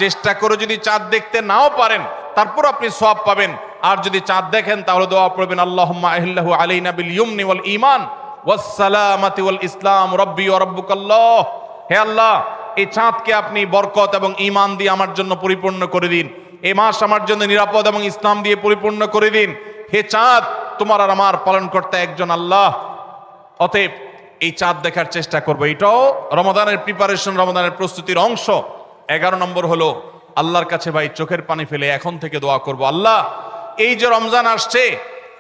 চেষ্টা করে যদি চাঁদ দেখতে নাও পারেন তারপর আপনি সওয়াব পাবেন। আর যদি চাঁদ দেখেন তাহলে দোয়া পড়বেন, আল্লাহুম্মা আহিল্লাহু আলাইনা বিল ইয়ুমনি ওয়াল ঈমান ওয়াস সালামাতি ওয়াল ইসলাম রাব্বি ওয়া রাব্বুকাল্লাহ। হে আল্লাহ, এই চাঁদকে আপনি বরকত এবং ঈমান দিয়ে আমার জন্য পরিপূর্ণ করে দিন। এই মাস আমার জন্য নিরাপদ এবং ইসলাম দিয়ে পরিপূর্ণ করে দিন। হে চাঁদ, তোমার আর আমার পালনকর্তা একজন আল্লাহ, অতএব এই চাঁদ দেখার চেষ্টা করবো। এটাও রমাদানের প্রিপারেশন, রমাদানের প্রস্তুতির অংশ। 11 নম্বর হলো আল্লাহর কাছে ভাই চোখের পানি ফেলে এখন থেকে দোয়া করব, আল্লাহ এই যে রমজান আসছে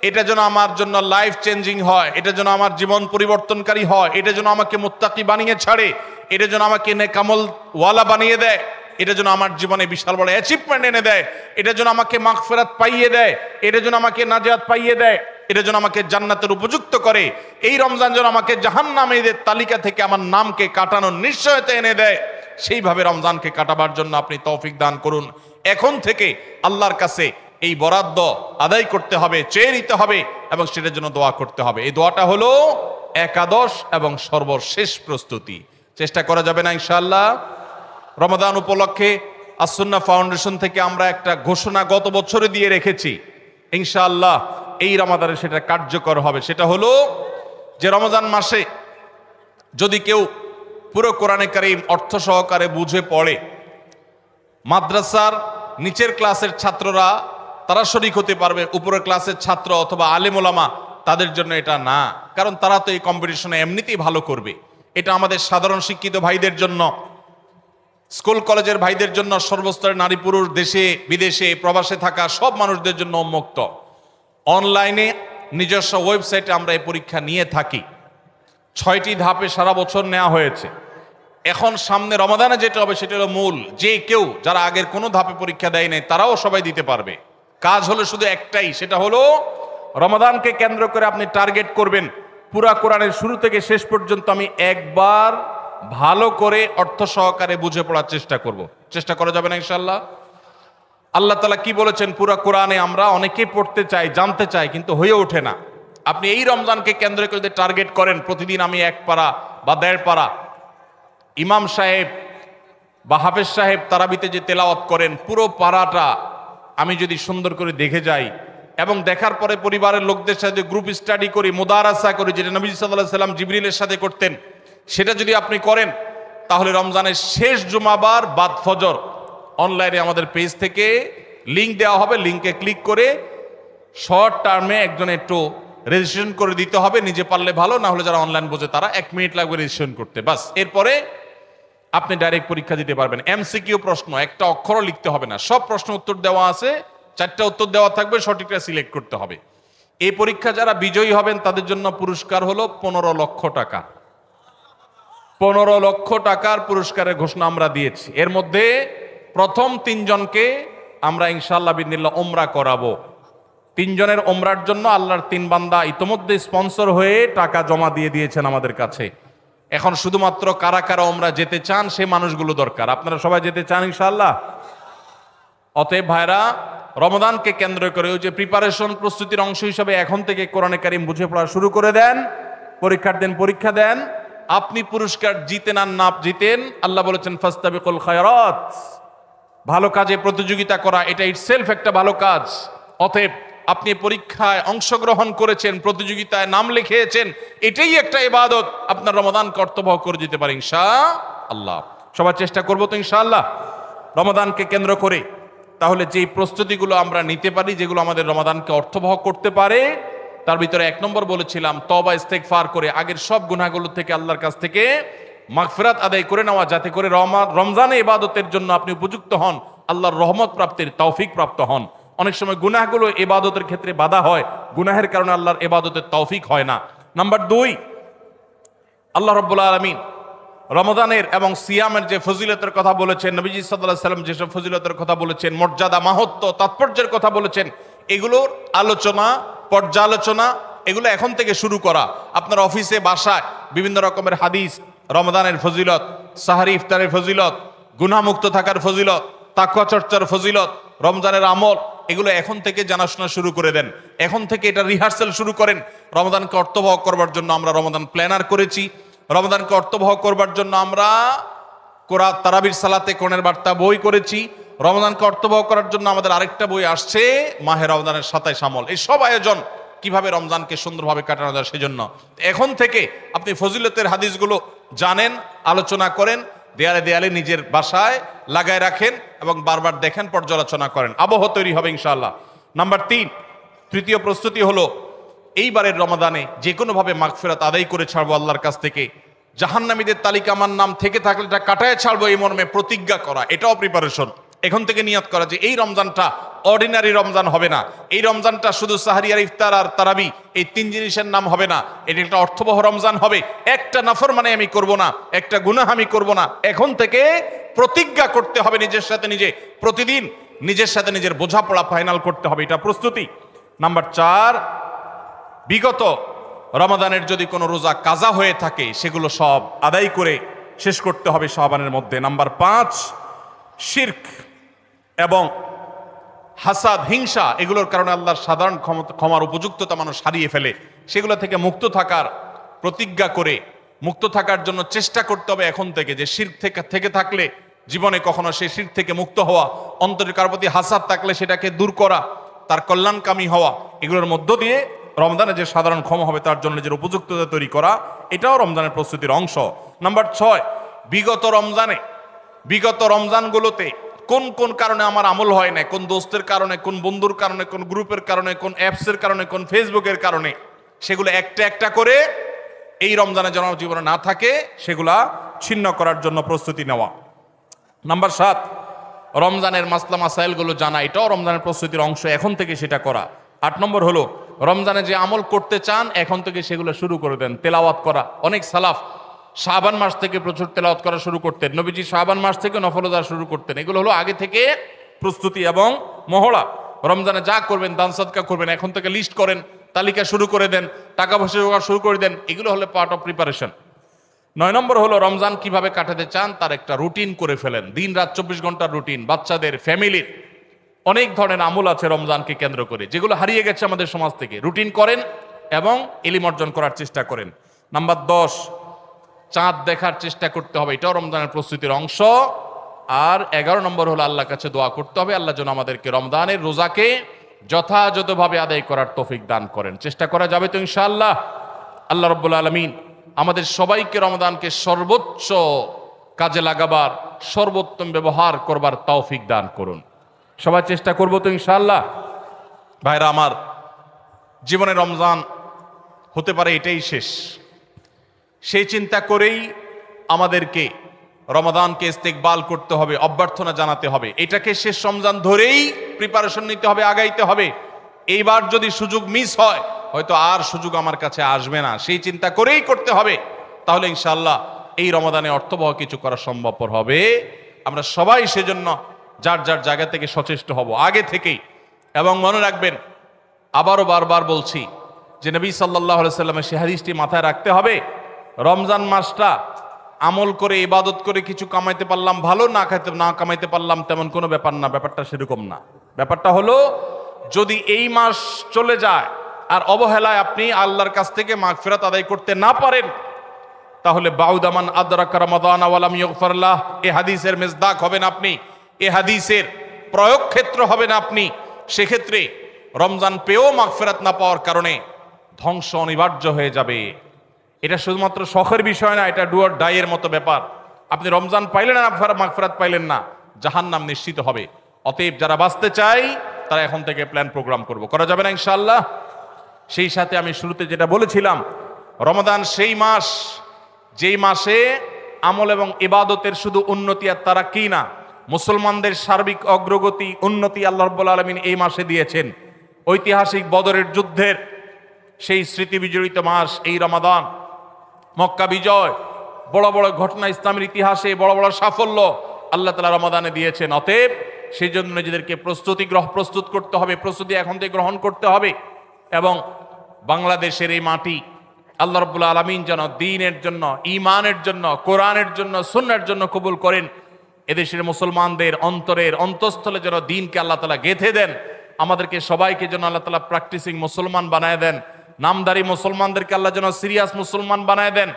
এটা যেন আমার জন্য লাইফ চেঞ্জিং হয়, এটা যেন আমার জীবন পরিবর্তনকারী হয়, এটা যেন আমাকে মুত্তাকি বানিয়ে ছাড়ে, এটা যেন আমাকে নেকামল ওয়ালা বানিয়ে দেয়, এটা যেন আমার জীবনে বিশাল বড় অ্যাচিভমেন্ট এনে দেয়, এটা যেন আমাকে মাগফিরাত পাইয়ে দেয়, এটা যেন আমাকে নাজাত পাইয়ে দেয়, এটা যেন আমাকে জান্নাতের উপযুক্ত করে। এই রমজান যেন আমাকে জাহান্নামীদের তালিকা থেকে আমার নামকে কাটানোর নিশ্চয়তা এনে দেয়। সেইভাবে রমজানকে কাটাবার জন্য আপনি তৌফিক দান করুন। এখন থেকে আল্লাহর কাছে এই বরাদ্দ আদায় করতে হবে, চেয়ে নিতে হবে এবং সেটার জন্য দোয়া করতে হবে। এই দোয়াটা হলো একাদশ এবং সর্বশেষ প্রস্তুতি। চেষ্টা করা যাবে না ইনশাআল্লাহ? রমাদান উপলক্ষে আসুন্নাহ ফাউন্ডেশন থেকে আমরা একটা ঘোষণা গত বছরে দিয়ে রেখেছি, ইনশাআল্লাহ এই রমাদানে সেটা কার্যকর হবে। সেটা হলো যে রমজান মাসে যদি কেউ পুরো কোরআনে কারীম অর্থ সহকারে বুঝে পড়ে, মাদ্রাসার নিচের ক্লাসের ছাত্ররা তারা শরীক হতে পারবে, উপরের ক্লাসের ছাত্র অথবা আলেম ওলামা তাদের জন্য এটা না, কারণ তারা তো এই কম্পিটিশনে এমনিতেই ভালো করবে। এটা আমাদের সাধারণ শিক্ষিত ভাইদের জন্য, স্কুল কলেজের ভাইদের জন্য, সর্বস্তরের নারী পুরুষ, দেশে বিদেশে প্রবাসে থাকা সব মানুষদের জন্য উন্মুক্ত। অনলাইনে নিজস্ব ওয়েবসাইটে আমরা এই পরীক্ষা নিয়ে থাকি। 6টি ধাপে সারা বছর নেওয়া হয়েছে। এখন সামনে রমাদানে যেটা হবে সেটা হলো মূল, যে কেউ যারা আগের কোনো ধাপে পরীক্ষা দেয় নাই তারাও সবাই দিতে পারবে। কাজ হলো শুধু একটাই, সেটা হলো রমাদানকে কেন্দ্র করে আপনি টার্গেট করবেন পুরা কোরআনের শুরু থেকে শেষ পর্যন্ত আমি একবার ভালো করে অর্থ সহকারে বুঝে পড়ার চেষ্টা করব। চেষ্টা করা যাবে না ইনশাআল্লাহ? আল্লাহ তাআলা কি বলেছেন পুরা কোরআনে আমরা অনেকেই পড়তে চাই, জানতে চাই, কিন্তু হয়ে ওঠে না। আপনি এই রমজানকে কেন্দ্র করে টার্গেট করেন প্রতিদিন আমি 1 পারা বা 1.5 পারা, ইমাম সাহেব বা হাফেজ সাহেব তারাবিতে যে তেলাওয়াত করেন পুরো পারাটা আমি যদি সুন্দর করে দেখে যাই এবং দেখার পরে পরিবারের লোকদের সাথে গ্রুপ স্টাডি করি, মুদারাসা করি, যেটা নবী সাল্লাল্লাহু আলাইহি সাল্লাম জিবরিলের সাথে করতেন, সেটা যদি আপনি করেন তাহলে রমজানের শেষ জুমাবার বাদ ফজর অনলাইনে আমাদের পেজ থেকে লিংক দেওয়া হবে, লিংকে ক্লিক করে শর্ট টার্মে একজন একটু রেজিস্ট্রেশন করে দিতে হবে। নিজে পারলে ভালো, না হলে যারা অনলাইন বোঝে তারা 1 মিনিট লাগবে রেজিস্ট্রেশন করতে, বাস। এরপরে আপনি ডাইরেক্ট পরীক্ষা দিতে পারবেন। এমসিকিউ প্রশ্ন, একটা অক্ষরও লিখতে হবে না, সব প্রশ্ন উত্তর দেওয়া আছে, 4টা উত্তর দেওয়া থাকবে, সঠিকটা সিলেক্ট করতে হবে। এই পরীক্ষা যারা বিজয়ী হবেন তাদের জন্য পুরস্কার হলো 15 লক্ষ টাকা। 15 লক্ষ টাকার পুরস্কারের ঘোষণা আমরা দিয়েছি। এর মধ্যে প্রথম 3 জনকে আমরা ইনশাআল্লাহ বিদিনিল্লাহ ওমরা করাবো। 3 জনের ওমরার জন্য আল্লাহর 3 বান্দা ইতোমধ্যে স্পন্সর হয়ে টাকা জমা দিয়ে দিয়েছেন আমাদের কাছে। এখন শুধুমাত্র কারা কারা ওমরা যেতে চান সে মানুষগুলো দরকার। আপনারা সবাই যেতে চান ইনশাআল্লাহ? অতএব ভাইরা, রমাদানকে কেন্দ্র করে ওই যে প্রিপারেশন, প্রস্তুতির অংশ হিসাবে এখন থেকে কোরআনে কারীম বুঝে পড়া শুরু করে দেন। পরীক্ষার দিন পরীক্ষা দেন। আপনি পুরস্কার জিতেন আর না জিতেন, আল্লাহ বলেছেন ফাস্তাবিকুল খায়রাত, ভালো কাজে প্রতিযোগিতা করা এটা ইটসেলফ একটা ভালো কাজ। অতএব আপনি পরীক্ষায় অংশগ্রহণ করেছেন, প্রতিযোগিতায় নাম লিখিয়েছেন, এটাই একটা ইবাদত। আপনার রমাদান কর্তব্য করে দিতে পারে ইনশাআল্লাহ। সবাই চেষ্টা করবো তো ইনশাআল্লাহ রমাদানকে কেন্দ্র করে। তাহলে যেই প্রস্তুতিগুলো আমরা নিতে পারি, যেগুলো আমাদের রমাদানকে অর্থবহ করতে পারে, তার ভিতরে 1 নম্বর বলেছিলাম তওবা ইস্তেগফার করে আগের সব গুনাহগুলো থেকে আল্লাহর কাছ থেকে মাগফিরাত আদায় করে নেওয়া, যাতে করে রমজানে ইবাদতের জন্য আপনি উপযুক্ত হন, আল্লাহর রহমত প্রাপ্তির তৌফিক প্রাপ্ত হন। অনেক সময় গুনাহগুলো ইবাদতের ক্ষেত্রে বাধা হয়, গুনাহের কারণে আল্লাহর ইবাদতের তৌফিক হয় না। নাম্বার 2, আল্লাহ রাব্বুল আলামিন রমাদানের এবং সিয়ামের যে ফজিলতের কথা বলেছেন, নবীজি সাল্লাল্লাহু আলাইহি ওয়াসাল্লাম যেসব ফজিলতের কথা বলেছেন, মর্যাদা, মাহাত্ম্য, তাৎপর্যের কথা বলেছেন, এগুলোর আলোচনা, পর্যালোচনা এগুলো এখন থেকে শুরু করা। আপনার অফিসে, বাসায় বিভিন্ন রকমের হাদিস, রমাদানের ফজিলত, সাহারি ইফতারের ফজিলত, গুনাহমুক্ত থাকার ফজিলত, তাকওয়া চর্চার ফজিলত, রমজানের আমল, এগুলো এখন থেকে জানাশোনা শুরু করে দেন। এখন থেকে এটা রিহার্সাল শুরু করেন। রমাদানকে অর্থবহ করবার জন্য আমরা রমাদান প্ল্যানার করেছি। রমাদানকে অর্থবহ করবার জন্য আমরা তারাবির সালাতে কোরআনের বার্তা বই করেছি। রমাদানকে অর্থবহ করার জন্য আমাদের আরেকটা বই আসছে, মাহে রমাদানের 27 আমল। এই সব আয়োজন কিভাবে রমজানকে সুন্দরভাবে কাটানো যায় সেজন্য এখন থেকে আপনি ফজিলতের হাদিসগুলো জানেন, আলোচনা করেন, দেয়ালে দেয়ালে নিজের বাসায় লাগায় রাখেন এবং বারবার দেখেন, পর্যালোচনা করেন, আবহ তৈরি হবে ইনশাআল্লাহ। নাম্বার 3, তৃতীয় প্রস্তুতি হলো এইবারের রমাদানে যে কোনোভাবে মাগফিরাত আদায় করে ছাড়বো আল্লাহর কাছ থেকে। জাহান্নামীদের তালিকা আমার নাম থেকে থাকলে এটা কাটায় ছাড়বো এই মর্মে প্রতিজ্ঞা করা, এটাও প্রিপারেশন। এখন থেকে নিয়ত করা যে এই রমজানটা অর্ডিনারি রমজান হবে না, এই রমজানটা শুধু সাহরি আর ইফতার আর তারাবি এই 3 জিনিসের নাম হবে না, এটা একটা অর্থবহ রমজান হবে। একটা নাফরমানি আমি করব না, একটা গুনাহ আমি করব না। এখন থেকে প্রতিজ্ঞা করতে হবে নিজের সাথে নিজে, প্রতিদিন নিজের সাথে নিজের বোঝাপড়া ফাইনাল করতে হবে, এটা প্রস্তুতি। নাম্বার 4, বিগত রমাদানের যদি কোনো রোজা কাজা হয়ে থাকে সেগুলো সব আদায় করে শেষ করতে হবে শাবানের মধ্যে। নাম্বার 5, শিরক এবং হাসাদ, হিংসা, এগুলোর কারণে আল্লাহর সাধারণ ক্ষমার উপযুক্ততা মানুষ হারিয়ে ফেলে, সেগুলো থেকে মুক্ত থাকার প্রতিজ্ঞা করে মুক্ত থাকার জন্য চেষ্টা করতে হবে এখন থেকে, যে শিরক থেকে থাকলে জীবনে কখনো সেই শিরক থেকে মুক্ত হওয়া, অন্তরের কারো প্রতি হাসাদ থাকলে সেটাকে দূর করা, তার কল্যাণকামী হওয়া, এগুলোর মধ্য দিয়ে রমজানে যে সাধারণ ক্ষমা হবে তার জন্য নিজের উপযুক্ততা তৈরি করা, এটাও রমজানের প্রস্তুতির অংশ। নাম্বার 6, বিগত রমজানগুলোতে কোন কোন কারণে আমার আমল হয় না, কোন দোস্তের কারণে, কোন বন্ধুর কারণে, কোন গ্রুপের কারণে, কোন অ্যাপসের কারণে, কোন ফেসবুকের কারণে, সেগুলো একটা একটা করে এই রমজানে যেন জীবনে না থাকে সেগুলা ছিন্ন করার জন্য প্রস্তুতি নেওয়া। নাম্বার 7, রমজানের মাসলা মাসাইলগুলো জানা, এটাও রমজানের প্রস্তুতির অংশ, এখন থেকে সেটা করা। 8 নম্বর হলো রমজানে যে আমল করতে চান এখন থেকে সেগুলো শুরু করে দেন, তেলাওয়াত করা। অনেক সালাফ শাবান মাস থেকে প্রচুর তেলাওয়াত করা শুরু করতেন, নবীজি শাবান মাস থেকে নফল রোজা শুরু করতেন। এগুলো হলো আগে থেকে প্রস্তুতি এবং মহড়া। রমজানে যা করবেন, দান সাদকা করবেন, এখন থেকে লিস্ট করেন, তালিকা শুরু করে দেন, টাকা পয়সা জোগাড় শুরু করে দেন, এগুলো হলো পার্ট অফ প্রিপারেশন। 9 নম্বর হলো রমজান কিভাবে কাটাতে চান তার একটা রুটিন করে ফেলেন, দিন রাত 24 ঘন্টার রুটিন। বাচ্চাদের, ফ্যামিলির অনেক ধরনের আমল আছে রমজানকে কেন্দ্র করে, যেগুলো হারিয়ে গেছে আমাদের সমাজ থেকে। রুটিন করেন এবং ইলম অর্জন করার চেষ্টা করেন। নাম্বার 10, চাঁদ দেখার চেষ্টা করতে হবে, এটাও রমজানের প্রস্তুতির অংশ। আর 11 নম্বর হলো আল্লাহর কাছে দোয়া করতে হবে, আল্লাহ যেন আমাদেরকে রমজানের রোজাকে যথাযথভাবে আদায় করার তৌফিক দান করেন। চেষ্টা করা যাবে তো ইনশাআল্লাহ। আল্লাহ রাব্বুল আলামিন আমাদের সবাইকে রমজানকে সর্বোচ্চ কাজে লাগাবার, সর্বোত্তম ব্যবহার করবার তৌফিক দান করুন। সবাই চেষ্টা করবো তো ইনশাআল্লাহ। ভাইরা আমার, জীবনে রমজান হতে পারে এটাই শেষ, সেই চিন্তা করেই আমাদেরকে রমাদানকে ইস্তেকবাল করতে হবে, অভ্যর্থনা জানাতে হবে। এটাকে শেষ রমজান ধরেই প্রিপারেশন নিতে হবে, আগাইতে হবে। এইবার যদি সুযোগ মিস হয়, হয়তো আর সুযোগ আমার কাছে আসবে না, সেই চিন্তা করেই করতে হবে। তাহলে ইনশাআল্লাহ এই রমাদানে অর্থবহ কিছু করা সম্ভবপর হবে। আমরা সবাই সেজন্য যার যার জায়গা থেকে সচেষ্ট হব আগে থেকেই। এবং মনে রাখবেন, আবারও বারবার বলছি যে নবী সাল্লাল্লাহু আলাইহি সাল্লামের সেই হাদিসটি মাথায় রাখতে হবে, রমজান মাসটা আমল করে, ইবাদত করে কিছু কামাইতে পারলাম ভালো, না কামাইতে পারলাম তেমন কোনো ব্যাপার না। ব্যাপারটা সেরকম না। ব্যাপারটা হলো, যদি এই মাস চলে যায় আর অবহেলায় আপনি আল্লাহর কাছ থেকে মাগফিরাত আদায় করতে না পারেন, তাহলে বাউদামান আদরাকা রমাদান ওয়া লাম ইগফার লাহ, এই হাদিসের মেজদাক হবেন আপনি, এই হাদিসের প্রয়োগ ক্ষেত্র হবেন আপনি। সেক্ষেত্রে রমজান পেয়েও মাগফিরাত না পাওয়ার কারণে ধ্বংস অনিবার্য হয়ে যাবে। এটা শুধুমাত্র শখের বিষয় না, এটা ডু অর ডাই এর মতো ব্যাপার। আপনি রমজান পাইলেন না, মাগফিরাত পাইলেন না, জাহান্নাম নিশ্চিত হবে। অতএব যারা বাঁচতে চাই তারা এখন থেকে প্ল্যান প্রোগ্রাম করা যাবে না ইনশাআল্লাহ। সেই সাথে আমি শুরুতে যেটা বলেছিলাম, রমাদান সেই মাস যেই মাসে আমল এবং ইবাদতের শুধু উন্নতি আর তারাক্কি না, মুসলমানদের সার্বিক অগ্রগতি, উন্নতি আল্লাহ রাব্বুল আলামিন এই মাসে দিয়েছেন। ঐতিহাসিক বদরের যুদ্ধের সেই স্মৃতি বিজড়িত মাস এই রমাদান। মক্কা বিজয়, বড় বড় ঘটনা ইসলামের ইতিহাসে, বড় বড় সাফল্য আল্লাহ তাআলা রমাদানে দিয়েছেন। অতএব সেই জন্য নিজেদেরকে প্রস্তুত করতে হবে, প্রস্তুতি এখন থেকে গ্রহণ করতে হবে। এবং বাংলাদেশের এই মাটি আল্লাহ রাব্বুল আলামিন যেন দ্বীনের জন্য, ঈমানের জন্য, কোরআনের জন্য, সুন্নাহর জন্য কবুল করেন। এদেশের মুসলমানদের অন্তরের অন্তঃস্থলে যেন দ্বীনকে আল্লাহ তাআলা গেঁথে দেন। আমাদেরকে সবাইকে যেন আল্লাহ তাআলা প্র্যাকটিসিং মুসলমান বানায় দেন। নামদারি মুসলমানদেরকে আল্লাহ যেন সিরিয়াস মুসলমান বানায় দেন।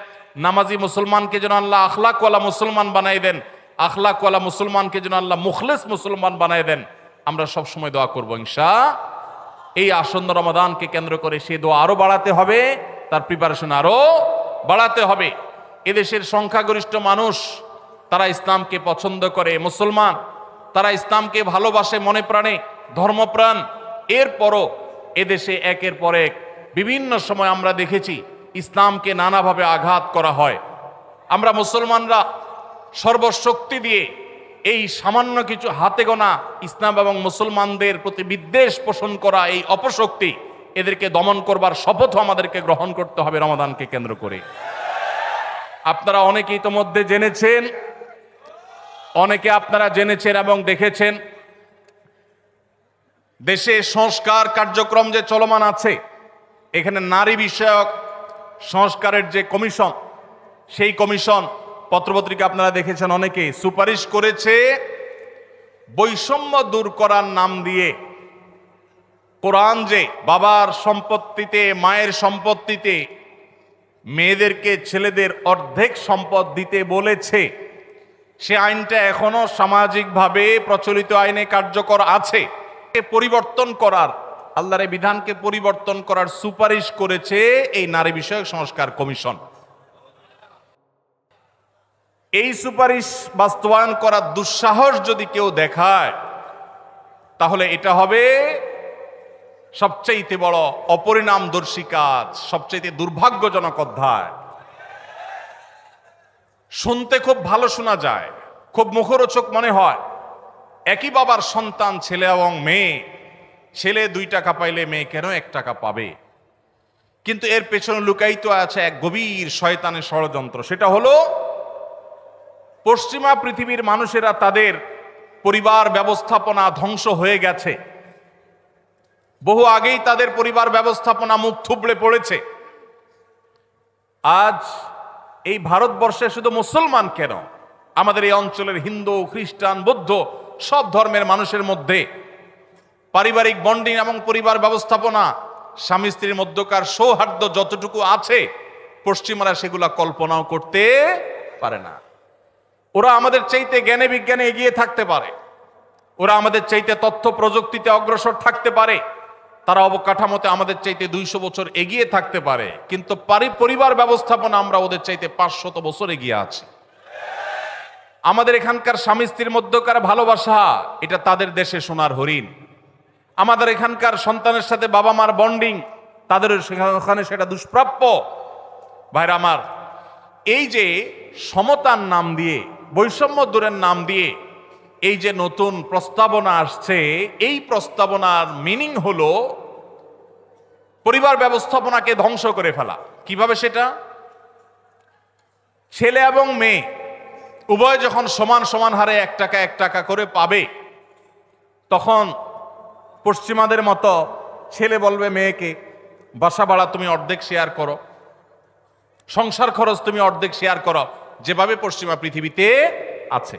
নামাজি মুসলমানকে যেন আল্লাহ আখলাকওয়ালা মুসলমান বানায় দেন। আখলাকওয়ালা মুসলমানকে যেন আল্লাহ মুখলেস মুসলমান বানায় দেন। আমরা সব সময় দোয়া করবো ইনশাআল্লাহ। এই আসন্ন রমাদানকে কেন্দ্র করে সেই দোয়া আরো বাড়াতে হবে, তার প্রিপারেশন আরো বাড়াতে হবে। এদেশের সংখ্যাগরিষ্ঠ মানুষ তারা ইসলামকে পছন্দ করে, মুসলমান, তারা ইসলামকে ভালোবাসে মনে প্রাণে, ধর্মপ্রাণ। এরপরও এদেশে একের পর এক বিভিন্ন সময় আমরা দেখেছি ইসলামকে নানাভাবে আঘাত করা হয়। আমরা মুসলমানরা সর্বশক্তি দিয়ে এই সামান্য কিছু হাতে গোনা ইসলাম এবং মুসলমানদের প্রতি বিদ্বেষ পোষণ করা এই অপশক্তি, এদেরকে দমন করবার শপথও আমাদেরকে গ্রহণ করতে হবে রমাদানকে কেন্দ্র করে। আপনারা অনেকে ইতোমধ্যে জেনেছেন, অনেকে আপনারা জেনেছেন এবং দেখেছেন, দেশে সংস্কার কার্যক্রম যে চলমান আছে, এখানে নারী বিষয়ক সংস্কারের যে কমিশন, সেই কমিশন পত্রপত্রিকা আপনারা দেখেছেন, অনেকে সুপারিশ করেছে বৈষম্য দূর করার নাম দিয়ে কোরআন যে বাবার সম্পত্তিতে, মায়ের সম্পত্তিতে মেয়েদেরকে ছেলেদের অর্ধেক সম্পদ দিতে বলেছে, সে আইনটা এখনো সামাজিকভাবে প্রচলিত আইনে কার্যকর আছে। পরিবর্তন করার, আল্লাহর এই বিধানকে পরিবর্তন করার সুপারিশ করেছে এই নারী বিষয়ক সংস্কার কমিশন। এই সুপারিশ বাস্তবায়ন করার দুঃসাহস যদি কেউ দেখায়, তাহলে এটা হবে সবচেয়ে বড় অপরিণামদর্শী কাজ, সবচেয়ে দুর্ভাগ্যজনক অধ্যায়। শুনতে খুব ভালো শোনা যায়, খুব মুখরোচক মনে হয়, একই বাবার সন্তান ছেলে এবং মেয়ে, ছেলে 2 টাকা পাইলে মেয়ে কেন 1 টাকা পাবে? কিন্তু এর পেছনে লুকায়িত আছে এক গভীর শয়তানের ষড়যন্ত্র। সেটা হলো পশ্চিমা পৃথিবীর মানুষেরা তাদের পরিবার ব্যবস্থাপনা ধ্বংস হয়ে গেছে, বহু আগেই তাদের পরিবার ব্যবস্থাপনা মুখ থুবড়ে পড়েছে। আজ এই ভারতবর্ষে শুধু মুসলমান কেন, আমাদের এই অঞ্চলের হিন্দু, খ্রিস্টান, বৌদ্ধ সব ধর্মের মানুষের মধ্যে পারিবারিক বন্ডিং এবং পরিবার ব্যবস্থাপনা, স্বামী স্ত্রীর মধ্যকার সৌহার্দ্য যতটুকু আছে, পশ্চিমারা সেগুলা কল্পনাও করতে পারে না। ওরা আমাদের চাইতে জ্ঞানে বিজ্ঞানে এগিয়ে থাকতে পারে, ওরা আমাদের চাইতে তথ্য প্রযুক্তিতে অগ্রসর থাকতে পারে, তারা অবকাঠামোতে আমাদের চাইতে 200 বছর এগিয়ে থাকতে পারে, কিন্তু পরিবার ব্যবস্থাপনা আমরা ওদের চাইতে 500 বছর এগিয়ে আছি। আমাদের এখানকার স্বামী স্ত্রীর মধ্যকার ভালোবাসা, এটা তাদের দেশে সোনার হরিণ। আমাদের এখানকার সন্তানের সাথে বাবা মার বন্ডিং, তাদের ওখানে সেটা দুষ্প্রাপ্য। ভাইরা আমার, এই যে সমতার নাম দিয়ে, বৈষম্য দূরের নাম দিয়ে এই যে নতুন প্রস্তাবনা আসছে, এই প্রস্তাবনার মিনিং হলো পরিবার ব্যবস্থাপনাকে ধ্বংস করে ফেলা। কিভাবে সেটা? ছেলে এবং মেয়ে উভয় যখন সমান সমান হারে 1 টাকা 1 টাকা করে পাবে, তখন পশ্চিমাদের মতো ছেলে বলবে মেয়েকে, বাসা ভাড়া তুমি অর্ধেক শেয়ার করো, সংসার খরচ তুমি অর্ধেক শেয়ার করো, যেভাবে পশ্চিমা পৃথিবীতে আছে।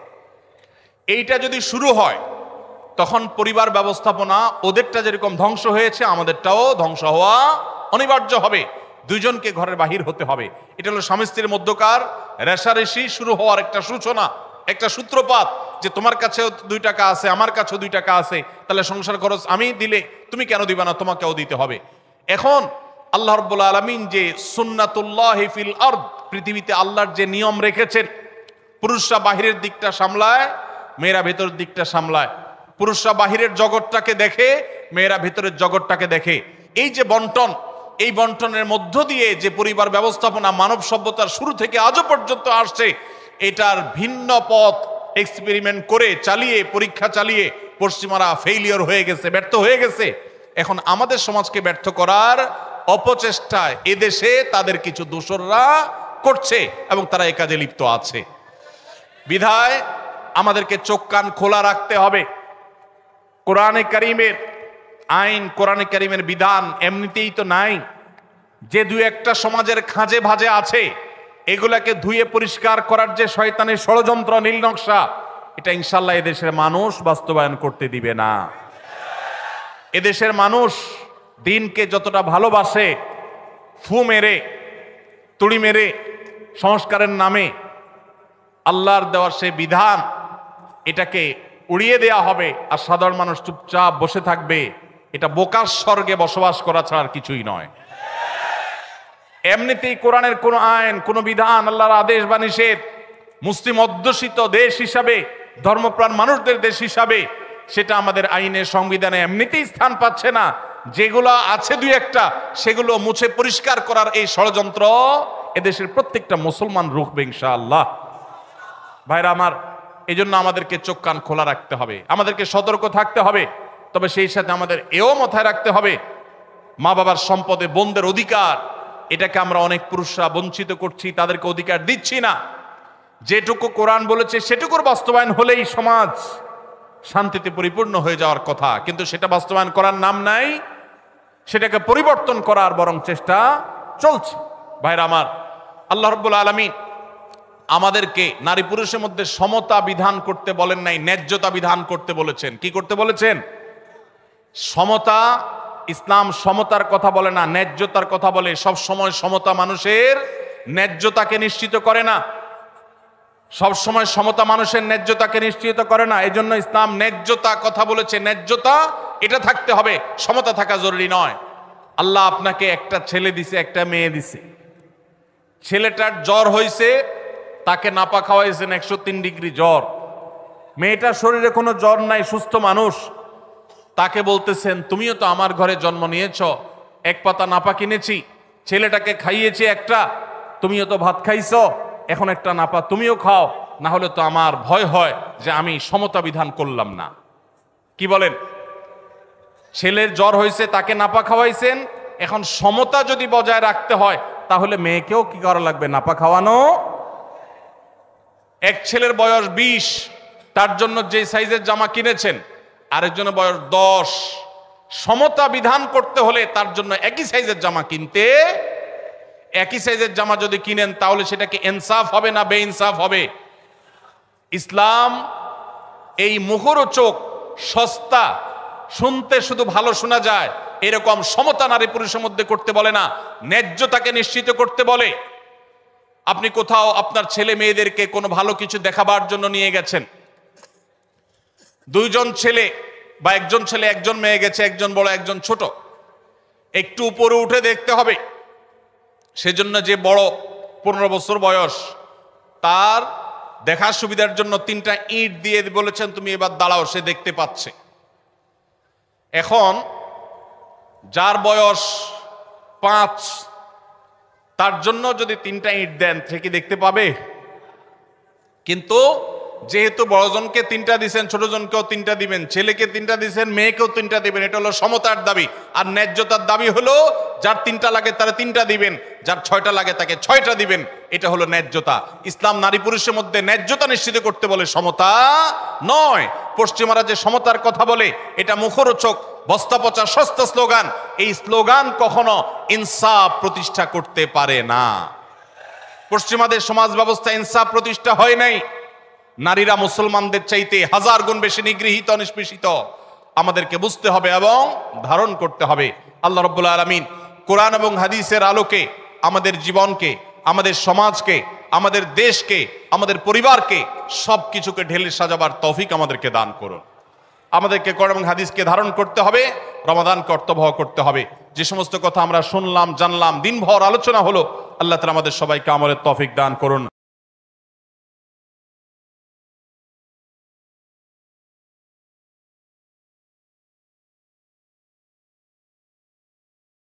এইটা যদি শুরু হয়, তখন পরিবার ব্যবস্থাপনা ওদেরটা যেরকম ধ্বংস হয়েছে, আমাদেরটাও ধ্বংস হওয়া অনিবার্য হবে। দুইজনকে ঘরের বাহির হতে হবে। এটা হলো স্বামী স্ত্রীর মধ্যকার রেষারেষি শুরু হওয়ার একটা সূচনা, একটা সূত্রপাত, যে তোমার কাছেও 2 টাকা আছে, আমার কাছেও 2 টাকা আছে, তাহলে সংসার খরচ আমি দিলে তুমি কেন দিবা না, তোমাকেও দিতে হবে। এখন আল্লাহ রাব্বুল আলামিন যে সুন্নাতুল্লাহি ফিল আরদ, পৃথিবীতে আল্লাহর যে নিয়ম রেখেছেন, পুরুষরা বাহিরের দিকটা সামলায়, মেয়েরা ভেতরের দিকটা সামলায়। পুরুষরা বাহিরের জগৎটাকে দেখে, মেয়েরা ভেতরের জগৎটাকে দেখে। এই যে বন্টন, এই বন্টনের মধ্য দিয়ে যে পরিবার ব্যবস্থাপনা মানব সভ্যতার শুরু থেকে আজও পর্যন্ত আসছে, এটার ভিন্ন পথ এক্সপেরিমেন্ট করে, চালিয়ে, পরীক্ষা চালিয়ে পশ্চিমারা ফেইলিওর হয়ে গেছে, ব্যর্থ হয়ে গেছে। এখন আমাদের সমাজকে ব্যর্থ করার অপচেষ্টায় এদেশে তাদের কিছু দোসররা করছে এবং তারা এই কাজে লিপ্ত আছে। বিধায় আমাদেরকে চোখ কান খোলা রাখতে হবে। কোরআনে কারীমের আইন, কোরআনে কারীমের বিধান এমনিতেই তো নাই, যে 2-1টা সমাজের খাঁজে ভাজে আছে, এগুলাকে ধুয়ে পরিষ্কার করার যে শয়তানের ষড়যন্ত্র, নীল নকশা, এটা ইনশাল্লাহ এদেশের মানুষ বাস্তবায়ন করতে দিবে না। এদেশের মানুষ দিনকে যতটা ভালোবাসে, ফু মেরে, তুড়ি মেরে সংস্কারের নামে আল্লাহর দেওয়ার সেই বিধান, এটাকে উড়িয়ে দেয়া হবে আর সাধারণ মানুষ চুপচাপ বসে থাকবে। এটা বোকার স্বর্গে বসবাস করা ছাড়া আর কিছুই নয়। এমনিতেই কোরআনের কোন আইন, কোন বিধান, আল্লাহর আদেশ বা নিষেধ মুসলিম অধ্যুষিত দেশ হিসাবে, ধর্মপ্রাণ মানুষদের দেশ হিসাবে সেটা আমাদের আইনে, সংবিধানে এমনিতেই স্থান পাচ্ছে না। যেগুলো আছে দুই একটা, সেগুলো মুছে পরিষ্কার করার এই ষড়যন্ত্র এদেশের প্রত্যেকটা মুসলমান রুখবে ইনশাআল্লাহ। ভাইরা আমার, এই জন্য আমাদেরকে চোখ কান খোলা রাখতে হবে, আমাদেরকে সতর্ক থাকতে হবে। তবে সেই সাথে আমাদের এও মাথায় রাখতে হবে, মা বাবার সম্পদে বোনদের অধিকার, এটাকে আমরা অনেক পুরুষরা বঞ্চিত করছি, তাদেরকে অধিকার দিচ্ছি না। যেটুকু কোরআন বলেছে সেটুকুর বাস্তবায়ন হলেই সমাজ শান্তিতে পরিপূর্ণ হয়ে যাওয়ার কথা, কিন্তু সেটা বাস্তবায়ন করার নাম নাই, সেটাকে পরিবর্তন করার বরং চেষ্টা চলছে। ভাইরা আমার, আল্লাহ রাব্বুল আলামিন আমাদেরকে নারী পুরুষের মধ্যে সমতা বিধান করতে বলেন নাই, ন্যায্যতা বিধান করতে বলেছেন। কি করতে বলেছেন? সমতা। ইসলাম সমতার কথা বলে না, ন্যায্যতার কথা বলে। সব সময় সমতা মানুষের ন্যায্যতাকে নিশ্চিত করে না, সব সময় সমতা মানুষের ন্যায্যতাকে নিশ্চিত করে না। এই জন্য ইসলাম ন্যায্যতা কথা বলেছে। ন্যায্যতা এটা থাকতে হবে, সমতা থাকা জরুরি নয়। আল্লাহ আপনাকে একটা ছেলে দিছে, একটা মেয়ে দিছে। ছেলেটার জ্বর হয়েছে, তাকে নাপা খাওয়াইছেন 103 ডিগ্রি জ্বর। মেয়েটার শরীরে কোনো জ্বর নাই, সুস্থ মানুষ, তাকে বলতেছেন তুমিও তো আমার ঘরে জন্ম নিয়েছ, এক পাতা নাপা কিনেছি, ছেলেটাকে খাইয়েছি একটা, তুমিও তো ভাত খাইছ, এখন একটা নাপা তুমিও খাও, না হলে তো আমার ভয় হয় যে আমি সমতা বিধান করলাম না। কি বলেন? ছেলের জ্বর হয়েছে, তাকে নাপা খাওয়াইছেন, এখন সমতা যদি বজায় রাখতে হয় তাহলে মেয়েকেও কি করা লাগবে? নাপা খাওয়ানো। এক ছেলের বয়স 20, তার জন্য যে সাইজের জামা কিনেছেন, আরেকজনের বয়স 10। সমতা বিধান করতে হলে তার জন্য একই সাইজের জামা কিনতে, একই সাইজের জামা যদি কিনেন তাহলে সেটাকে ইনসাফ হবে না বেইনসাফ হবে? ইসলাম এই মুখরোচক, সস্তা, শুনতে শুধু ভালো শোনা যায় এরকম সমতা নারী পুরুষের মধ্যে করতে বলে না, ন্যায্যতাকে নিশ্চিত করতে বলে। আপনি কোথাও আপনার ছেলে মেয়েদেরকে কোনো ভালো কিছু দেখাবার জন্য নিয়ে গেছেন, দুইজন ছেলে বা একজন ছেলে একজন মেয়ে গেছে, একজন বড় একজন ছোট, একটু উপরে উঠে দেখতে হবে। সেজন্য যে বড় 15 বছর বয়স, তার দেখার সুবিধার জন্য 3টা ইট দিয়ে বলেছেন তুমি এবার দাঁড়াও, সে দেখতে পাচ্ছে। এখন যার বয়স 5, তার জন্য যদি 3টা ইট দেন, সে কি দেখতে পাবে? কিন্তু যেহেতু বড়জনকে 3টা দিবেন, ছোটজনকেও 3টা দিবেন, ছেলেকে 3টা দিবেন, মেয়েকেও 3টা দিবেন, এটা হলো সমতার দাবি। আর ন্যায্যতার দাবি হলো যার 3টা লাগে তারা 3টা দিবেন, যার 6টা লাগে তাকে 6টা দিবেন। এটা হলো ন্যায্যতা। ইসলাম নারী পুরুষের মধ্যে ন্যায্যতা নিশ্চিত করতে বলে, সমতা নয়। পশ্চিমারা যে সমতার কথা বলে এটা মুখরোচক, বস্তাপচা, সস্তা স্লোগান। এই স্লোগান কখনো ইনসাফ প্রতিষ্ঠা করতে পারে না। পশ্চিমাদের সমাজ ব্যবস্থা ইনসাফ প্রতিষ্ঠা হয় নাই। নারীরা মুসলমানদের চাইতে 1000 গুণ বেশি নিগৃহীত, নিষ্পেষিত। আমাদেরকে বুঝতে হবে এবং ধারণ করতে হবে। আল্লাহ রাব্বুল আলামিন কোরআন এবং হাদিসের আলোকে আমাদের জীবনকে, আমাদের সমাজকে, আমাদের দেশকে, আমাদের পরিবারকে, সবকিছুকে ঢেলে সাজাবার তৌফিক আমাদেরকে দান করুন। আমাদেরকে কোরআন এবং হাদিসকে ধারণ করতে হবে, রমাদান কর্তব্য করতে হবে। যে সমস্ত কথা আমরা শুনলাম, জানলাম, দিনভর আলোচনা হলো, আল্লাহ তাআলা আমাদের সবাইকে আমলের তৌফিক দান করুন।